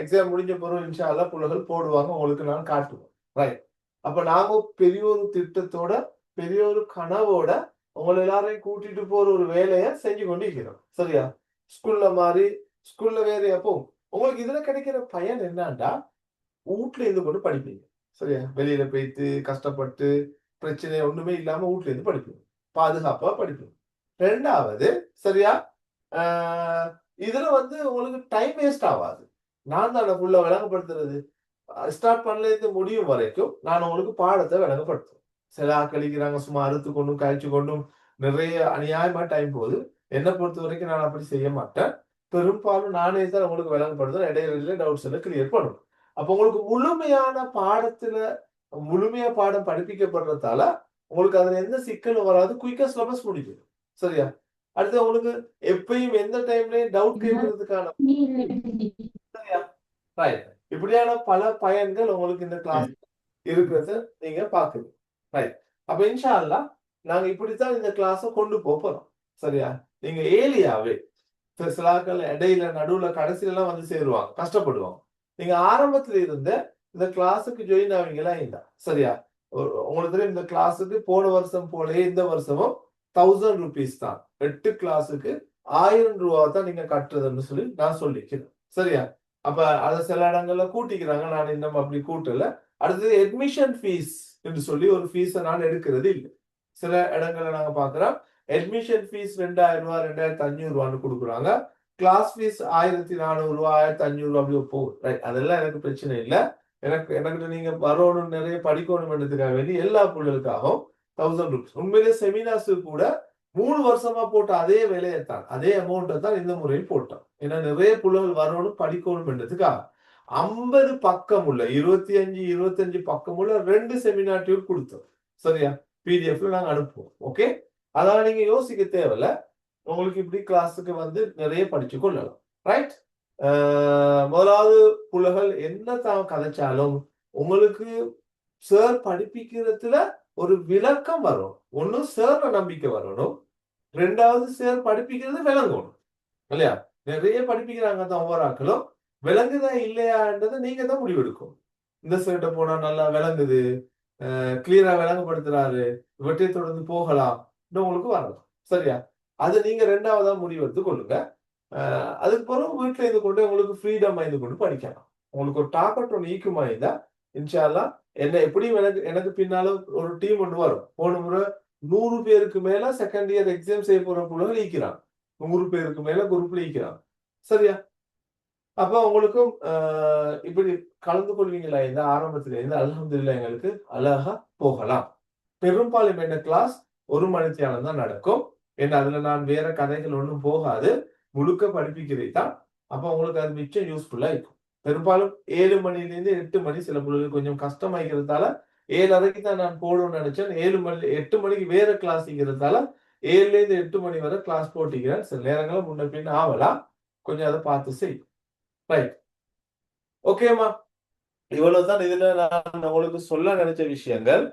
எக்ஸாம் முடிஞ்ச பிறகு இன்ஷா அல்லாஹ் புலகள் போடுவாங்க, உங்களுக்கு நான் காட்டுவேன். ரைட், அப்ப நாம பெரிய ஒரு திட்டத்தோட பெரிய ஒரு கனவோட உங்களை எல்லாரையும் கூட்டிட்டு போற ஒரு வேலையை செஞ்சு கொண்டு இருக்கிறோம். சரியா, ஸ்கூல்ல மாதிரி ஸ்கூல்ல வேற எப்போ உங்களுக்கு இதுல கிடைக்கிற பயன் என்னன்னா, வீட்டுல இருந்து கொண்டு படிப்பீங்க. சரியா, வெளியில போயிட்டு கஷ்டப்பட்டு பிரச்சனை ஒண்ணுமே இல்லாம வீட்டுல இருந்து படிப்பீங்க, பாதுகாப்பா படிப்பீங்க. ரெண்டாவது, சரியா, இதுல உங்களுக்கு டைம் வேஸ்ட் ஆகாது. நான் தான் ஃபுல்லா விளங்கப்படுத்துறது. ஸ்டார்ட் பண்ணல முடியும் வரைக்கும் நான் உங்களுக்கு பாடத்தை விளங்கப்படுத்துவேன். சில கழிக்கிறாங்க சும்மா அறுத்து கொண்டும் கழிச்சு கொண்டும் நிறைய அநியாயமா டைம் போகுது. என்னை பொறுத்த வரைக்கும் நான் அப்படி செய்ய மாட்டேன். பெரும்பாலும் நானே தான் உங்களுக்கு விளங்கப்படுத்துறேன். இடையில டவுட்ஸ் எல்லாம் கிளியர் பண்ணும். அப்ப உங்களுக்கு முழுமையான பாடத்துல முழுமையா பாடம் படிப்பிக்கப்படுறதால உங்களுக்கு அதுல எந்த சிக்கலும் வராது. குயிக்கா சிலபஸ் முடிக்கும். சரியா, அடுத்து உங்களுக்கு எப்பயும் எந்த டைம்லயும் டவுட் கேட்கறதுக்கான சரியா, ரைட், இப்படியான பல பயன்கள் உங்களுக்கு இந்த கிளாஸ் இருக்கிறத நீங்க பாக்குறீங்க. ரைட், அப்ப இன்ஷா அல்லாஹ் நாங்க இப்படித்தான் இந்த கிளாஸ கொண்டு போறோம். சரியா, நீங்க ஏலியாவே சிலாக்கள் இடையில நடுவுல கடைசியில எல்லாம் வந்து சேருவாங்க, கஷ்டப்படுவாங்க. நீங்க ஆரம்பத்துல இருந்த இந்த கிளாஸுக்கு ஜாயின் ஆவீங்களா இல்ல? சரியா, உங்களுக்கு தெரியும் இந்த கிளாஸுக்கு போன வருஷம் போலே இந்த வருஷமும் 1000 rupees தான். 8 கிளாஸுக்கு 1000 ரூபாய் தான் நீங்க கட்டுறதுன்னு சொல்லி நான் சொல்லிக்கிறேன். சரியா, அப்ப அதை சில இடங்கள்ல கூட்டிக்கிறாங்க, நான் இன்னும் அப்படி கூட்டல. அடுத்தது அட்மிஷன் ஃபீஸ் என்று சொல்லி ஒரு ஃபீஸை நான் எடுக்கிறது இல்லை. சில இடங்கள்ல நாங்க பாக்குறோம் அட்மிஷன் ஃபீஸ் 2000 ரூபாய் 2500 ரூபான்னு கொடுக்குறாங்க. கிளாஸ் ஃபீஸ் 1400 ரூபாய் 1500 அப்படி போகும். ரைட், அதெல்லாம் எனக்கு பிரச்சனை இல்லை. எனக்கு நீங்க வரணும் நிறைய படிக்கணும்ன்றதுக்காக வேண்டி எல்லா பிள்ளைகளுக்காகவும் 1000 rupees. உண்மையிலே செமினார்ஸ் கூட 3 வருஷமா போட்ட அதே வேலையைத்தான் அதே அமௌண்ட்டை தான் இந்த முறையில் போட்டோம். ஏன்னா நிறைய பிள்ளைகள் வரணும் படிக்கணும் என்றதுக்காக 50 பக்கம் உள்ள 25 பக்கம் உள்ள 2 செமினார் டியூப் கொடுத்தோம். சரியா, பிடிஎஃப்ல நாங்க அனுப்புவோம். ஓகே, அதான் நீங்க யோசிக்க தேவையில்ல. உங்களுக்கு இப்படி கிளாஸுக்கு வந்து நிறைய படிச்சு கொள்ளலாம். ரைட், முதலாவது புலகள் என்ன தான் கதைச்சாலும் உங்களுக்கு சார் படிப்பிக்கிறதுல ஒரு விளக்கம் வரும். ஒண்ணு சார் நம்பிக்கை வரணும், ரெண்டாவது சார் படிப்பிக்கிறது விளங்கணும். இல்லையா, நிறைய படிப்பிக்கிறாங்க தான் ஒவ்வொரு ஆக்களும், விளங்குதா இல்லையான்றதை நீங்க தான் முடிவெடுக்கும். இந்த சர்ட்ட போனா நல்லா விளங்குது, கிளியரா விளங்கப்படுத்துறாரு, வெற்றி தொடர்ந்து போகலாம் உங்களுக்கு வரலாம். சரியா, அது நீங்க ரெண்டாவதா முடிவெடுத்து கொள்ளுங்க. அதுக்கு பிறகு வீட்டுல இருந்து கொண்டு உங்களுக்கு ஃப்ரீடம் இருந்து கொண்டு படிக்கலாம். உங்களுக்கு ஒரு டார்கெட் ஒன்று ஈக்குமா இருந்தா இன்ஷா அல்லாஹ் என்ன எப்படியும் எனக்கு பின்னால ஒரு டீம் ஒன்று வரும். போன முறை 100 பேருக்கு மேல செகண்ட் இயர் எக்ஸாம் செய்ய போற பிள்ளைகள் ஈக்கிறாங்க. 100 பேருக்கு மேல குரூப்ல ஈக்கிறாங்க. சரியா, அப்ப உங்களுக்கும் இப்படி கலந்து கொள்வீங்களா இந்த ஆரம்பத்துல இருந்து அல்ஹம்துலில்லாஹ் எங்களுக்கு அழகா போகலாம். பெரும்பாலும் என்ன கிளாஸ் 1 மணித்தியாலம் தான் நடக்கும். ஏன்னா அதுல நான் வேற கதைகள் ஒன்றும் போகாது, முழுக்க படிப்பிக்கிறது தான். அப்ப உங்களுக்கு அது மிச்சம் யூஸ்ஃபுல்லா இருக்கும். பெரும்பாலும் 7 மணிலேருந்து 8 மணி சில பிள்ளைகள் கொஞ்சம் கஷ்டமாய்க்கிறதால 7:30க்கு தான் நான் போடணும்னு நினைச்சேன். 8 மணிக்கு வேற கிளாஸ்ங்கிறதால 7ல இருந்து 8 மணி வரை கிளாஸ் போட்டிக்கிறேன். சில நேரங்களில் முன்ன பின்ன ஆகலாம். கொஞ்சம் அதை பார்த்து செய். ரைட். ஓகேம்மா. இவ்வளவுதான் இதுல நான் உங்களுக்கு சொல்ல நினைச்ச விஷயங்கள்.